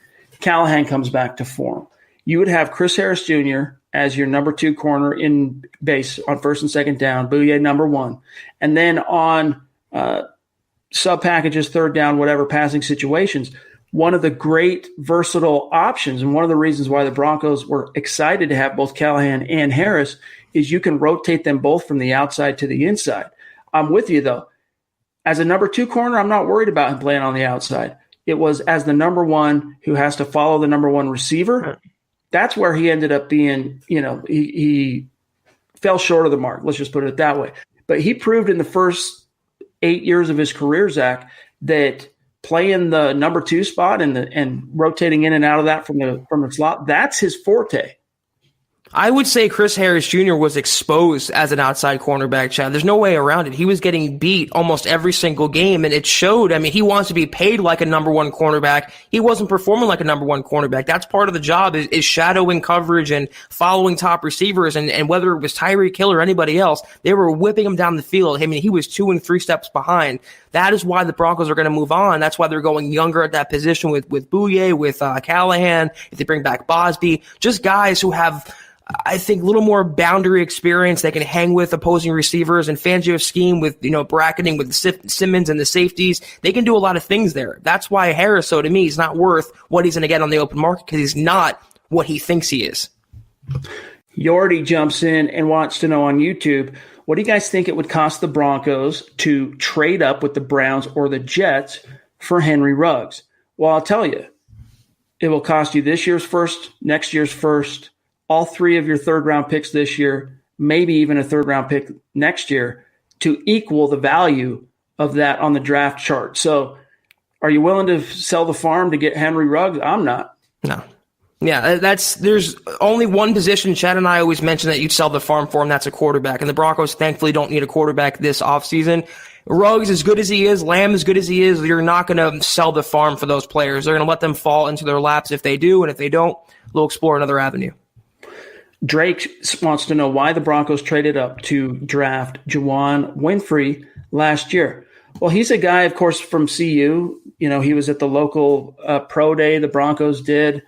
Callahan comes back to form. You would have Chris Harris Jr. as your number 2 corner in base on first and second down, Bouye number 1. And then on sub packages, third down, whatever passing situations, one of the great versatile options and one of the reasons why the Broncos were excited to have both Callahan and Harris is you can rotate them both from the outside to the inside. I'm with you, though. As a number 2 corner, I'm not worried about him playing on the outside. It was as the number 1 who has to follow the number 1 receiver. That's where he ended up being, he fell short of the mark. Let's just put it that way. But he proved in the first 8 years of his career, Zach, that playing the number 2 spot and rotating in and out of that from the slot, that's his forte. I would say Chris Harris Jr. was exposed as an outside cornerback, Chad. There's no way around it. He was getting beat almost every single game, and it showed. I mean, he wants to be paid like a number 1 cornerback. He wasn't performing like a number 1 cornerback. That's part of the job is shadowing coverage and following top receivers, and whether it was Tyreek Hill or anybody else, they were whipping him down the field. I mean, he was 2 and 3 steps behind. That is why the Broncos are going to move on. That's why they're going younger at that position with Bouye, with Callahan, if they bring back Bosby, just guys who have, I think, a little more boundary experience. They can hang with opposing receivers and Fangio's scheme with, bracketing with Simmons and the safeties. They can do a lot of things there. That's why Harris, so to me, is not worth what he's going to get on the open market because he's not what he thinks he is. Yordi jumps in and wants to know on YouTube, what do you guys think it would cost the Broncos to trade up with the Browns or the Jets for Henry Ruggs? Well, I'll tell you, it will cost you this year's first, next year's first, all three of your third-round picks this year, maybe even a third-round pick next year to equal the value of that on the draft chart. So are you willing to sell the farm to get Henry Ruggs? I'm not. No. Yeah, there's only one position. Chad and I always mention that you'd sell the farm for him. That's a quarterback. And the Broncos thankfully don't need a quarterback this offseason. Ruggs, as good as he is, Lamb, as good as he is, you're not going to sell the farm for those players. They're going to let them fall into their laps if they do. And if they don't, they'll explore another avenue. Drake wants to know why the Broncos traded up to draft Juwan Winfrey last year. Well, he's a guy, of course, from CU. You know, he was at the local pro day the Broncos did.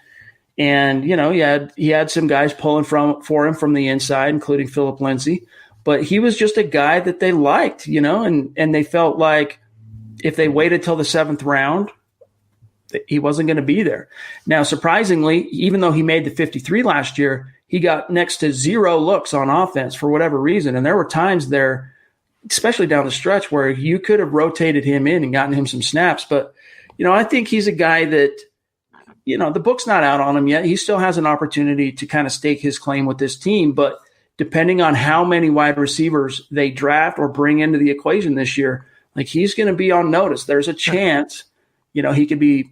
And, you know, he had some guys pulling for him from the inside, including Philip Lindsay. But he was just a guy that they liked, you know, and they felt like if they waited till the seventh round, he wasn't going to be there. Now, surprisingly, even though he made the 53 last year, he got next to zero looks on offense for whatever reason. And there were times there, especially down the stretch, where you could have rotated him in and gotten him some snaps. But, you know, I think he's a guy that, you know, the book's not out on him yet. He still has an opportunity to kind of stake his claim with this team. But depending on how many wide receivers they draft or bring into the equation this year, like, he's going to be on notice. There's a chance, you know, he could be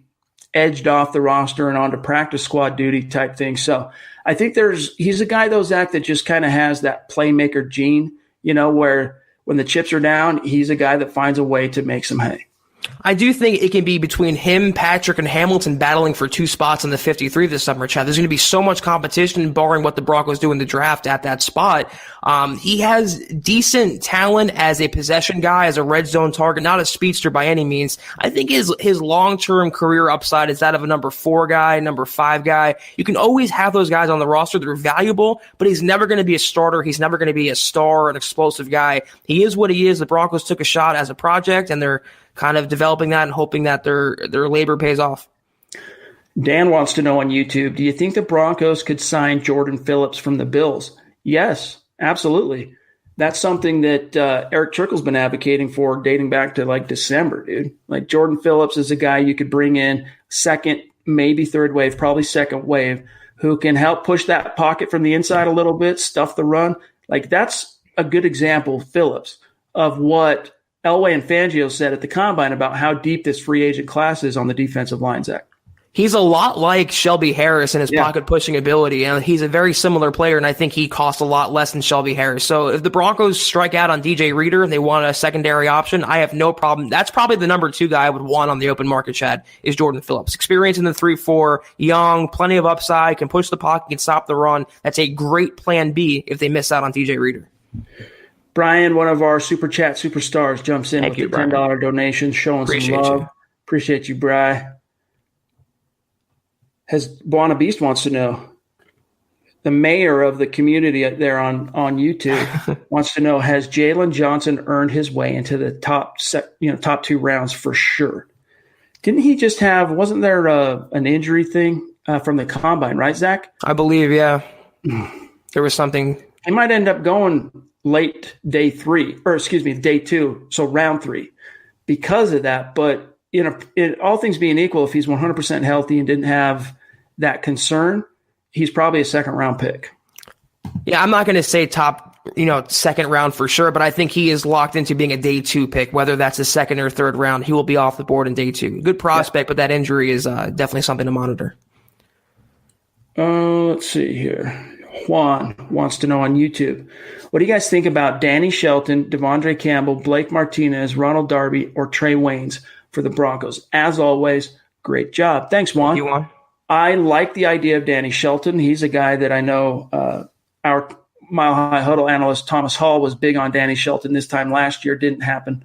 edged off the roster and onto practice squad duty type thing. So I think he's a guy, though, Zach, that just kind of has that playmaker gene, you know, where when the chips are down, he's a guy that finds a way to make some hay. I do think it can be between him, Patrick, and Hamilton battling for two spots in the 53 this summer, Chad. There's going to be so much competition, barring what the Broncos do in the draft at that spot. He has decent talent as a possession guy, as a red zone target, not a speedster by any means. I think his long-term career upside is that of a number 4 guy, number 5 guy. You can always have those guys on the roster. They're valuable, but he's never going to be a starter. He's never going to be a star, an explosive guy. He is what he is. The Broncos took a shot as a project, and they're kind of developing that and hoping that their labor pays off. Dan wants to know on YouTube, do you think the Broncos could sign Jordan Phillips from the Bills? Yes, absolutely. That's something that Eric Trickle's been advocating for dating back to like December, dude. Like, Jordan Phillips is a guy you could bring in second, maybe third wave, probably second wave, who can help push that pocket from the inside a little bit, stuff the run. Like, that's a good example, Phillips, of what Elway and Fangio said at the Combine about how deep this free agent class is on the defensive line, Zach. He's a lot like Shelby Harris in his pocket pushing ability, and he's a very similar player, and I think he costs a lot less than Shelby Harris. So if the Broncos strike out on DJ Reader and they want a secondary option, I have no problem. That's probably the number 2 guy I would want on the open market, Chad, is Jordan Phillips. Experience in the 3-4, young, plenty of upside, can push the pocket, can stop the run. That's a great plan B if they miss out on DJ Reader. Brian, one of our Super Chat superstars, jumps in with a $10 donation, showing some love. Appreciate you, Bri. Buona Beast wants to know, the mayor of the community there on YouTube wants to know, has Jalen Johnson earned his way into the top 2 rounds for sure? Didn't he just have, wasn't there an injury thing from the Combine, right, Zach? I believe, yeah. There was something. He might end up going late day 2, so round 3 because of that. But, you know, all things being equal, if he's 100% healthy and didn't have that concern, he's probably a second round pick. Yeah, I'm not going to say top, second round for sure, but I think he is locked into being a day 2 pick, whether that's a second or third round. He will be off the board in day 2. Good prospect, but that injury is definitely something to monitor. Let's see here. Juan wants to know on YouTube, what do you guys think about Danny Shelton, Devondre Campbell, Blake Martinez, Ronald Darby, or Trey Waynes for the Broncos? As always, great job. Thanks, Juan. Thank you, Juan. I like the idea of Danny Shelton. He's a guy that I know our Mile High Huddle analyst Thomas Hall was big on Danny Shelton this time last year. Didn't happen.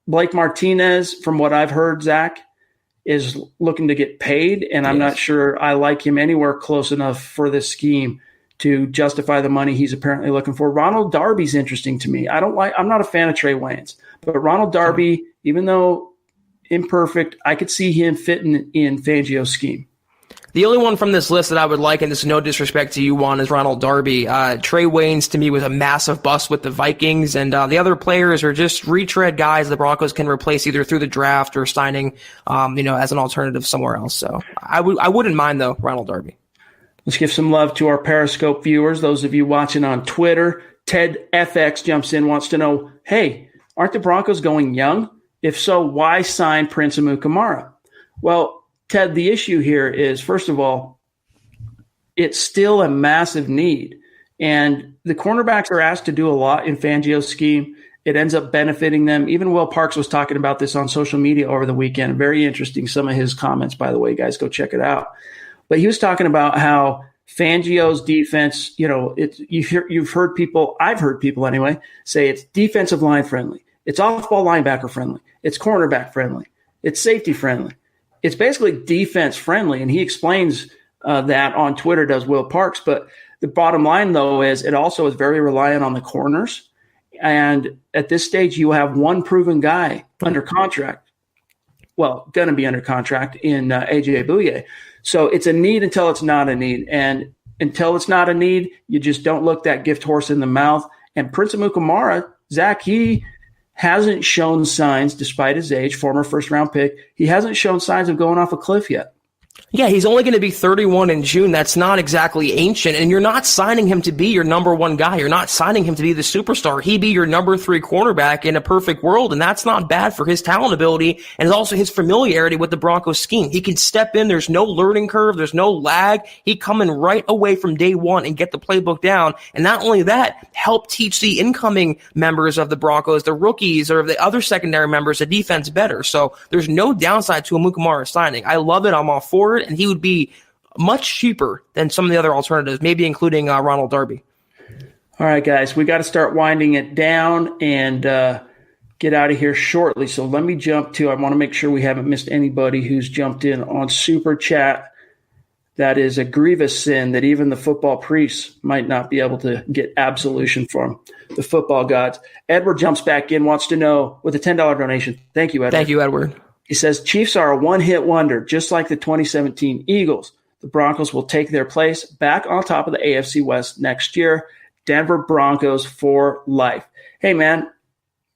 Blake Martinez, from what I've heard, Zach, is looking to get paid, and I'm not sure I like him anywhere close enough for this scheme to justify the money he's apparently looking for. Ronald Darby's interesting to me. I'm not a fan of Trey Waynes, but Ronald Darby, even though imperfect, I could see him fitting in Fangio's scheme. The only one from this list that I would like, and this is no disrespect to you, Juan, is Ronald Darby. Trey Waynes, to me, was a massive bust with the Vikings, and the other players are just retread guys the Broncos can replace either through the draft or signing, as an alternative somewhere else. So I wouldn't mind, though, Ronald Darby. Let's give some love to our Periscope viewers. Those of you watching on Twitter, Ted FX jumps in, wants to know, hey, aren't the Broncos going young? If so, why sign Prince Amukamara? Well, Ted, the issue here is, first of all, it's still a massive need. And the cornerbacks are asked to do a lot in Fangio's scheme. It ends up benefiting them. Even Will Parks was talking about this on social media over the weekend. Very interesting, some of his comments, by the way. Guys, go check it out. But he was talking about how Fangio's defense, you've heard people, I've heard people anyway, say it's defensive line friendly. It's off-ball linebacker friendly. It's cornerback friendly. It's safety friendly. It's basically defense friendly, and he explains that on Twitter, does Will Parks. But the bottom line, though, is it also is very reliant on the corners. And at this stage, you have one proven guy under contract. Well, going to be under contract in A.J. Bouye. So it's a need until it's not a need. And until it's not a need, you just don't look that gift horse in the mouth. And Prince Amukamara, Zach, he hasn't shown signs, despite his age, former first-round pick, he hasn't shown signs of going off a cliff yet. Yeah, he's only going to be 31 in June. That's not exactly ancient. And you're not signing him to be your number one guy. You're not signing him to be the superstar. He'd be your number 3 cornerback in a perfect world. And that's not bad for his talent ability and also his familiarity with the Broncos scheme. He can step in. There's no learning curve. There's no lag. He come in right away from day one and get the playbook down. And not only that, help teach the incoming members of the Broncos, the rookies or the other secondary members, the defense better. So there's no downside to Amukamara signing. I love it. I'm all for it. And he would be much cheaper than some of the other alternatives, maybe including Ronald Darby. All right, guys, we got to start winding it down and get out of here shortly. So let me jump to, I want to make sure we haven't missed anybody who's jumped in on Super Chat. That is a grievous sin that even the football priests might not be able to get absolution from the football gods. Edward jumps back in, wants to know, with a $10 donation. Thank you, Edward. Thank you, Edward. He says, Chiefs are a one-hit wonder, just like the 2017 Eagles. The Broncos will take their place back on top of the AFC West next year. Denver Broncos for life. Hey, man,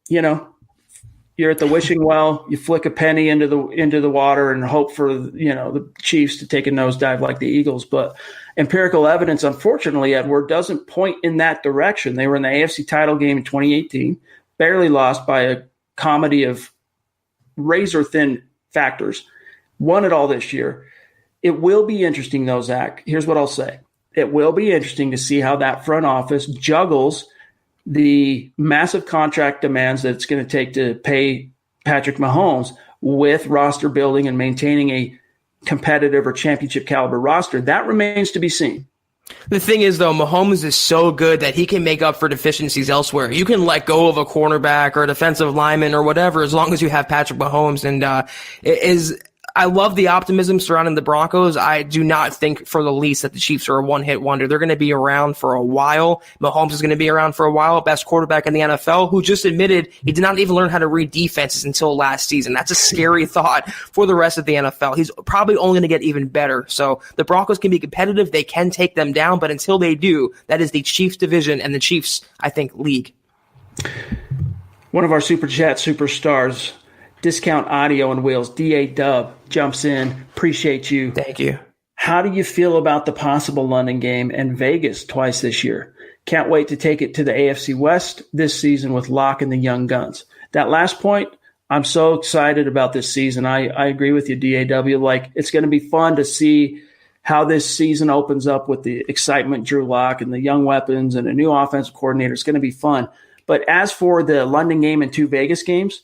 you're at the wishing well. You flick a penny into the water and hope for, the Chiefs to take a nosedive like the Eagles. But empirical evidence, unfortunately, Edward, doesn't point in that direction. They were in the AFC title game in 2018, barely lost by a comedy of razor-thin factors, won it all this year. It will be interesting, though, Zach. Here's what I'll say. It will be interesting to see how that front office juggles the massive contract demands that it's going to take to pay Patrick Mahomes with roster building and maintaining a competitive or championship caliber roster. That remains to be seen. The thing is, though, Mahomes is so good that he can make up for deficiencies elsewhere. You can let go of a cornerback or a defensive lineman or whatever as long as you have Patrick Mahomes. And I love the optimism surrounding the Broncos. I do not think for the least that the Chiefs are a one-hit wonder. They're going to be around for a while. Mahomes is going to be around for a while. Best quarterback in the NFL, who just admitted he did not even learn how to read defenses until last season. That's a scary thought for the rest of the NFL. He's probably only going to get even better. So the Broncos can be competitive. They can take them down. But until they do, that is the Chiefs division and the Chiefs, I think, league. One of our Super Chat superstars, Discount Audio and Wheels, D.A. Dub, jumps in. Appreciate you. Thank you. How do you feel about the possible London game and Vegas twice this year? Can't wait to take it to the AFC West this season with Locke and the Young Guns. That last point, I'm so excited about this season. I agree with you, DAW. Like, it's going to be fun to see how this season opens up with the excitement, Drew Locke and the young weapons and a new offensive coordinator. It's going to be fun. But as for the London game and 2 Vegas games,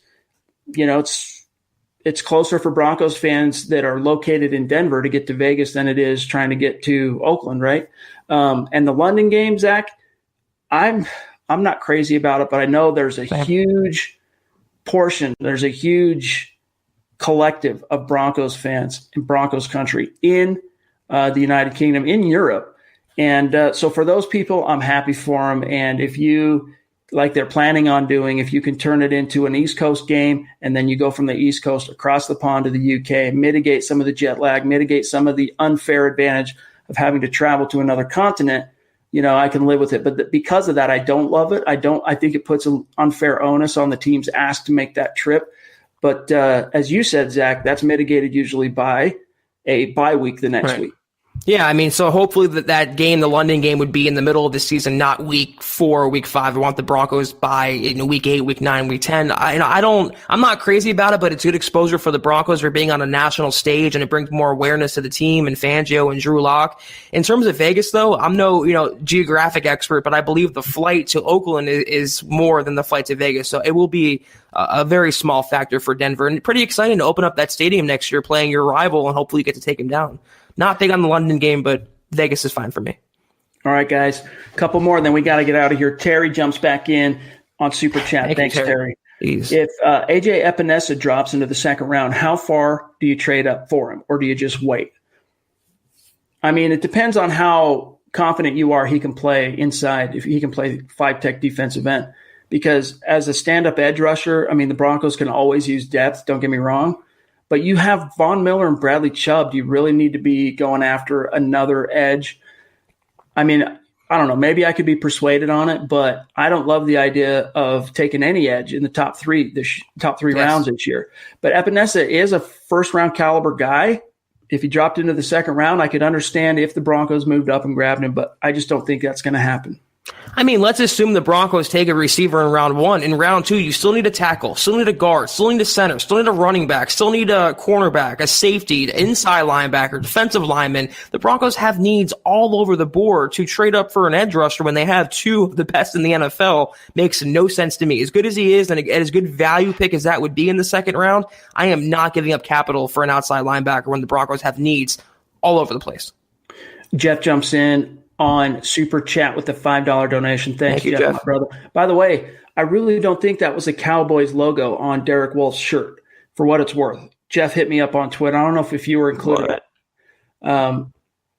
it's closer for Broncos fans that are located in Denver to get to Vegas than it is trying to get to Oakland, right? And the London game, Zach, I'm not crazy about it, but I know there's a huge portion, there's a huge collective of Broncos fans in Broncos country in the United Kingdom, in Europe. And so for those people, I'm happy for them. And if you like they're planning on doing, if you can turn it into an East Coast game and then you go from the East Coast across the pond to the UK, mitigate some of the jet lag, mitigate some of the unfair advantage of having to travel to another continent, I can live with it. But because of that, I don't love it. I think it puts an unfair onus on the teams asked to make that trip. But as you said, Zach, that's mitigated usually by a bye week the next week. Yeah, I mean, so hopefully that game, the London game, would be in the middle of the season, not week 4 or week 5. I want the Broncos by week 8, week 9, week 10. I'm not crazy about it, but it's good exposure for the Broncos for being on a national stage, and it brings more awareness to the team and Fangio and Drew Lock. In terms of Vegas, though, I'm no geographic expert, but I believe the flight to Oakland is more than the flight to Vegas, so it will be a very small factor for Denver, and pretty exciting to open up that stadium next year, playing your rival, and hopefully you get to take him down. Not big on the London game, but Vegas is fine for me. All right, guys. A couple more, and then we got to get out of here. Terry jumps back in on Super Chat. Thanks, Terry. Please. If AJ Epinesa drops into the second round, how far do you trade up for him, or do you just wait? I mean, it depends on how confident you are he can play inside, if he can play 5-tech defensive end. Because as a stand-up edge rusher, I mean, the Broncos can always use depth, don't get me wrong. But you have Von Miller and Bradley Chubb. Do you really need to be going after another edge? I mean, I don't know. Maybe I could be persuaded on it, but I don't love the idea of taking any edge in the top three rounds this year. But Epinesa is a first-round caliber guy. If he dropped into the second round, I could understand if the Broncos moved up and grabbed him, but I just don't think that's going to happen. I mean, let's assume the Broncos take a receiver in round 1. In round 2, you still need a tackle, still need a guard, still need a center, still need a running back, still need a cornerback, a safety, inside linebacker, defensive lineman. The Broncos have needs all over the board. To trade up for an edge rusher when they have 2 of the best in the NFL makes no sense to me. As good as he is and as good value pick as that would be in the second round, I am not giving up capital for an outside linebacker when the Broncos have needs all over the place. Jeff jumps in on Super Chat with the $5 donation. Thank you, Jeff, my brother. By the way, I really don't think that was a Cowboys logo on Derek Wolf's shirt, for what it's worth. Jeff hit me up on Twitter. I don't know if you were included. But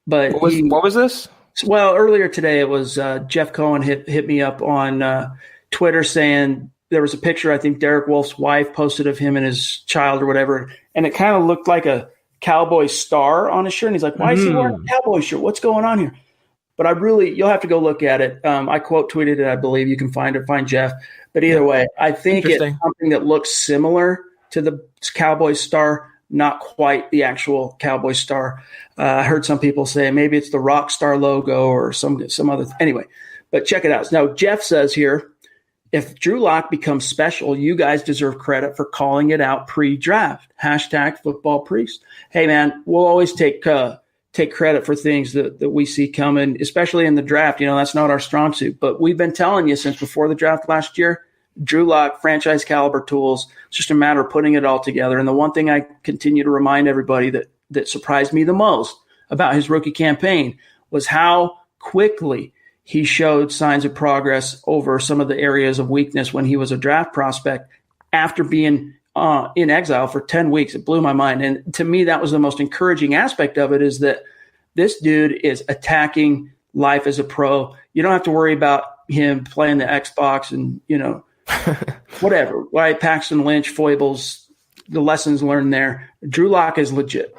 what was this? Well, earlier today it was Jeff Cohen hit me up on Twitter saying there was a picture, I think Derek Wolf's wife posted of him and his child or whatever, and it kind of looked like a Cowboy star on his shirt. And he's like, why is he wearing a Cowboy shirt? What's going on here? But you'll have to go look at it. I quote tweeted it, I believe. You can find Jeff. But either way, I think it's something that looks similar to the Cowboy star, not quite the actual Cowboy star. I heard some people say maybe it's the rock star logo or some other. Anyway, but check it out. Now, Jeff says here, if Drew Lock becomes special, you guys deserve credit for calling it out pre-draft. #footballpriest. Hey, man, we'll always take credit for things that we see coming, especially in the draft. That's not our strong suit. But we've been telling you since before the draft last year, Drew Lock, franchise caliber tools. It's just a matter of putting it all together. And the one thing I continue to remind everybody that surprised me the most about his rookie campaign was how quickly he showed signs of progress over some of the areas of weakness when he was a draft prospect after being in exile for 10 weeks. It blew my mind. And to me, that was the most encouraging aspect of it, is that this dude is attacking life as a pro. You don't have to worry about him playing the Xbox and, whatever, right? Paxton Lynch, foibles, the lessons learned there. Drew Lock is legit.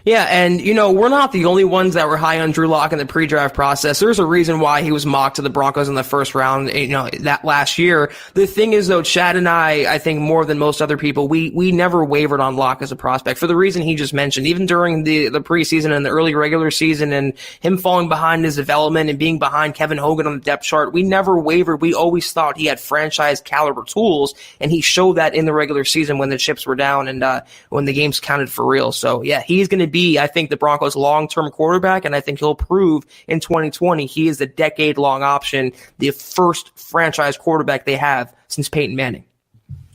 Yeah, and, we're not the only ones that were high on Drew Lock in the pre-draft process. There's a reason why he was mocked to the Broncos in the first round, that last year. The thing is, though, Chad and I think more than most other people, we never wavered on Lock as a prospect for the reason he just mentioned. Even during the preseason and the early regular season and him falling behind his development and being behind Kevin Hogan on the depth chart, we never wavered. We always thought he had franchise caliber tools, and he showed that in the regular season when the chips were down and when the games counted for real. So, yeah, he's going to be, I think, the Broncos' long-term quarterback, and I think he'll prove in 2020 he is the decade-long option, the first franchise quarterback they have since Peyton Manning.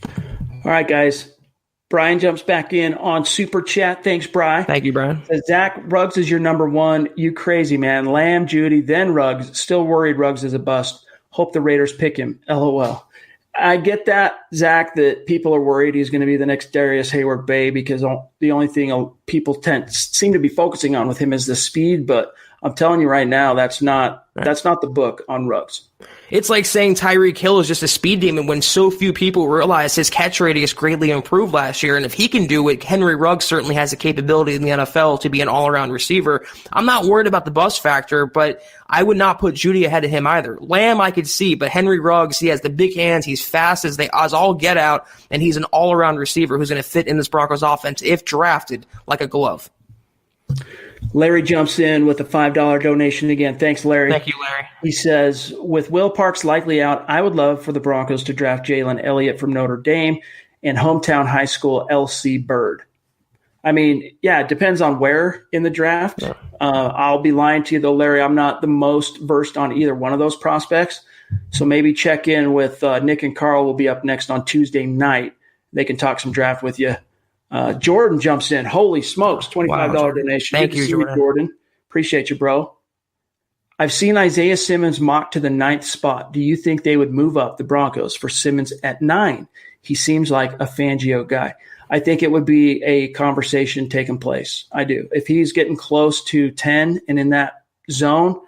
All right, guys. Brian jumps back in on Super Chat. Thanks, Brian. Thank you, Brian. Zach, Ruggs is your number one. You crazy, man. Lamb, Judy, then Ruggs. Still worried Ruggs is a bust. Hope the Raiders pick him. LOL. I get that, Zach, that people are worried he's going to be the next Darius Hayward-Bay because the only thing people seem to be focusing on with him is the speed. But I'm telling you right now, that's not the book on Ruggs. It's like saying Tyreek Hill is just a speed demon when so few people realize his catch radius greatly improved last year. And if he can do it, Henry Ruggs certainly has the capability in the NFL to be an all-around receiver. I'm not worried about the bust factor, but I would not put Judy ahead of him either. Lamb I could see, but Henry Ruggs, he has the big hands, he's fast as all get out, and he's an all-around receiver who's going to fit in this Broncos offense if drafted like a glove. Larry jumps in with a $5 donation again. Thanks, Larry. Thank you, Larry. He says, with Will Parks likely out, I would love for the Broncos to draft Jalen Elliott from Notre Dame and hometown high school LC Bird. I mean, yeah, it depends on where in the draft. Yeah. I'll be lying to you, though, Larry. I'm not the most versed on either one of those prospects. So maybe check in with Nick and Carl. Will be up next on Tuesday night. They can talk some draft with you. Jordan jumps in. Holy smokes, $25 donation. Thank you, Jordan. Appreciate you, bro. I've seen Isaiah Simmons mocked to the 9th spot. Do you think they would move up the Broncos for Simmons at 9? He seems like a Fangio guy. I think it would be a conversation taking place. I do. If he's getting close to 10 and in that zone,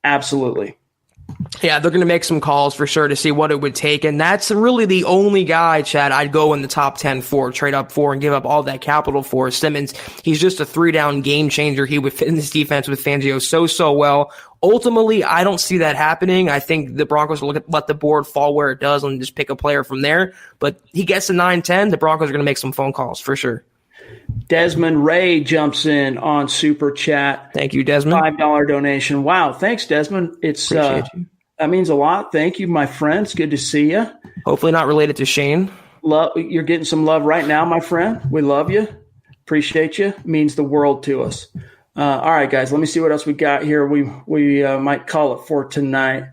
absolutely. Yeah, they're going to make some calls for sure to see what it would take. And that's really the only guy, Chad, I'd go in the top 10 for, trade up for, and give up all that capital for. Simmons, he's just a 3-down game changer. He would fit in this defense with Fangio so well. Ultimately, I don't see that happening. I think the Broncos will let the board fall where it does and just pick a player from there. But he gets to 9-10, the Broncos are going to make some phone calls for sure. Desmond Ray jumps in on Super Chat. Thank you, Desmond. $5 donation. Wow, thanks, Desmond. It's that means a lot. Thank you, my friend. It's good to see you. Hopefully not related to Shane. You're getting some love right now, my friend. We love you. Appreciate you. It means the world to us. All right, guys, let me see what else we got here. We might call it for tonight.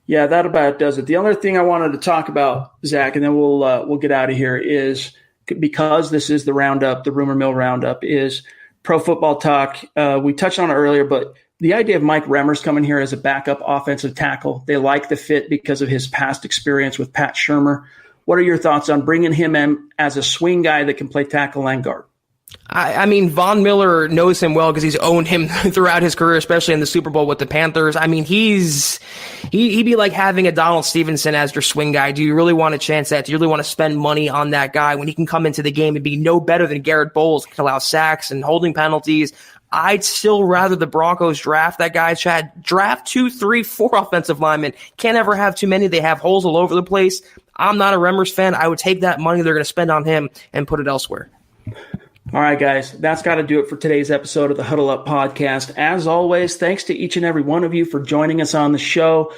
Yeah, that about does it. The other thing I wanted to talk about, Zach, and then we'll get out of here, is because this is the Roundup, the Rumor Mill Roundup, is Pro Football Talk. We touched on it earlier, but the idea of Mike Remmers coming here as a backup offensive tackle, they like the fit because of his past experience with Pat Shurmur. What are your thoughts on bringing him in as a swing guy that can play tackle and guard? I mean, Von Miller knows him well because he's owned him throughout his career, especially in the Super Bowl with the Panthers. I mean, he'd be like having a Donald Stevenson as your swing guy. Do you really want to chance that? Do you really want to spend money on that guy when he can come into the game and be no better than Garrett Bowles, can allow sacks and holding penalties? I'd still rather the Broncos draft that guy, Chad. Draft 2, 3, 4 offensive linemen. Can't ever have too many. They have holes all over the place. I'm not a Remmers fan. I would take that money they're going to spend on him and put it elsewhere. All right, guys, that's got to do it for today's episode of the Huddle Up Podcast. As always, thanks to each and every one of you for joining us on the show,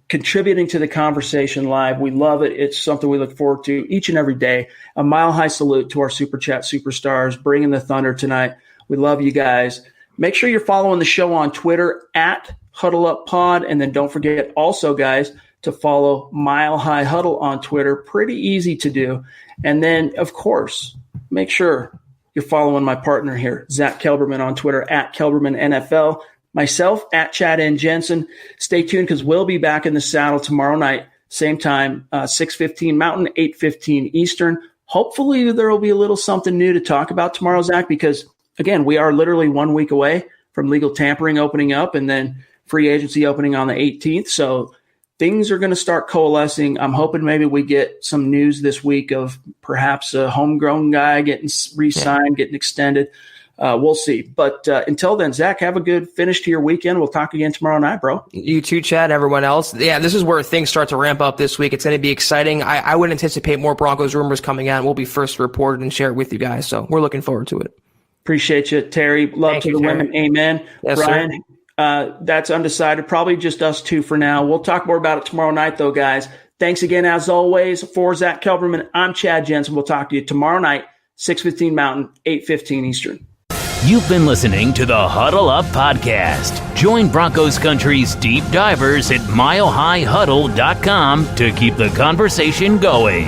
contributing to the conversation live. We love it. It's something we look forward to each and every day. A mile-high salute to our Super Chat superstars, bringing the thunder tonight. We love you guys. Make sure you're following the show on Twitter at Huddle Up Pod, and then don't forget also, guys, to follow Mile High Huddle on Twitter. Pretty easy to do. And then, of course, make sure you're following my partner here, Zack Kelberman, on Twitter at Kelberman NFL. Myself at Chad and Jensen. Stay tuned because we'll be back in the saddle tomorrow night, same time, 6:15 Mountain, 8:15 Eastern. Hopefully there will be a little something new to talk about tomorrow, Zach, because, again, we are literally 1 week away from Legal-Tampering opening up and then free agency opening on the 18th. So things are going to start coalescing. I'm hoping maybe we get some news this week of perhaps a homegrown guy getting re-signed, getting extended. We'll see. But until then, Zach, have a good finish to your weekend. We'll talk again tomorrow night, bro. You too, Chad, everyone else. Yeah, this is where things start to ramp up this week. It's going to be exciting. I would anticipate more Broncos rumors coming out. We'll be first to report it and share it with you guys. So we're looking forward to it. Appreciate you, Terry. Love to the women. Amen. Yes, Brian, sir. That's undecided. Probably just us two for now. We'll talk more about it tomorrow night, though, guys. Thanks again, as always. For Zack Kelberman, I'm Chad Jensen. We'll talk to you tomorrow night, 6:15 Mountain, 8:15 Eastern. You've been listening to the Huddle Up Podcast. Join Broncos Country's deep divers at milehighhuddle.com to keep the conversation going.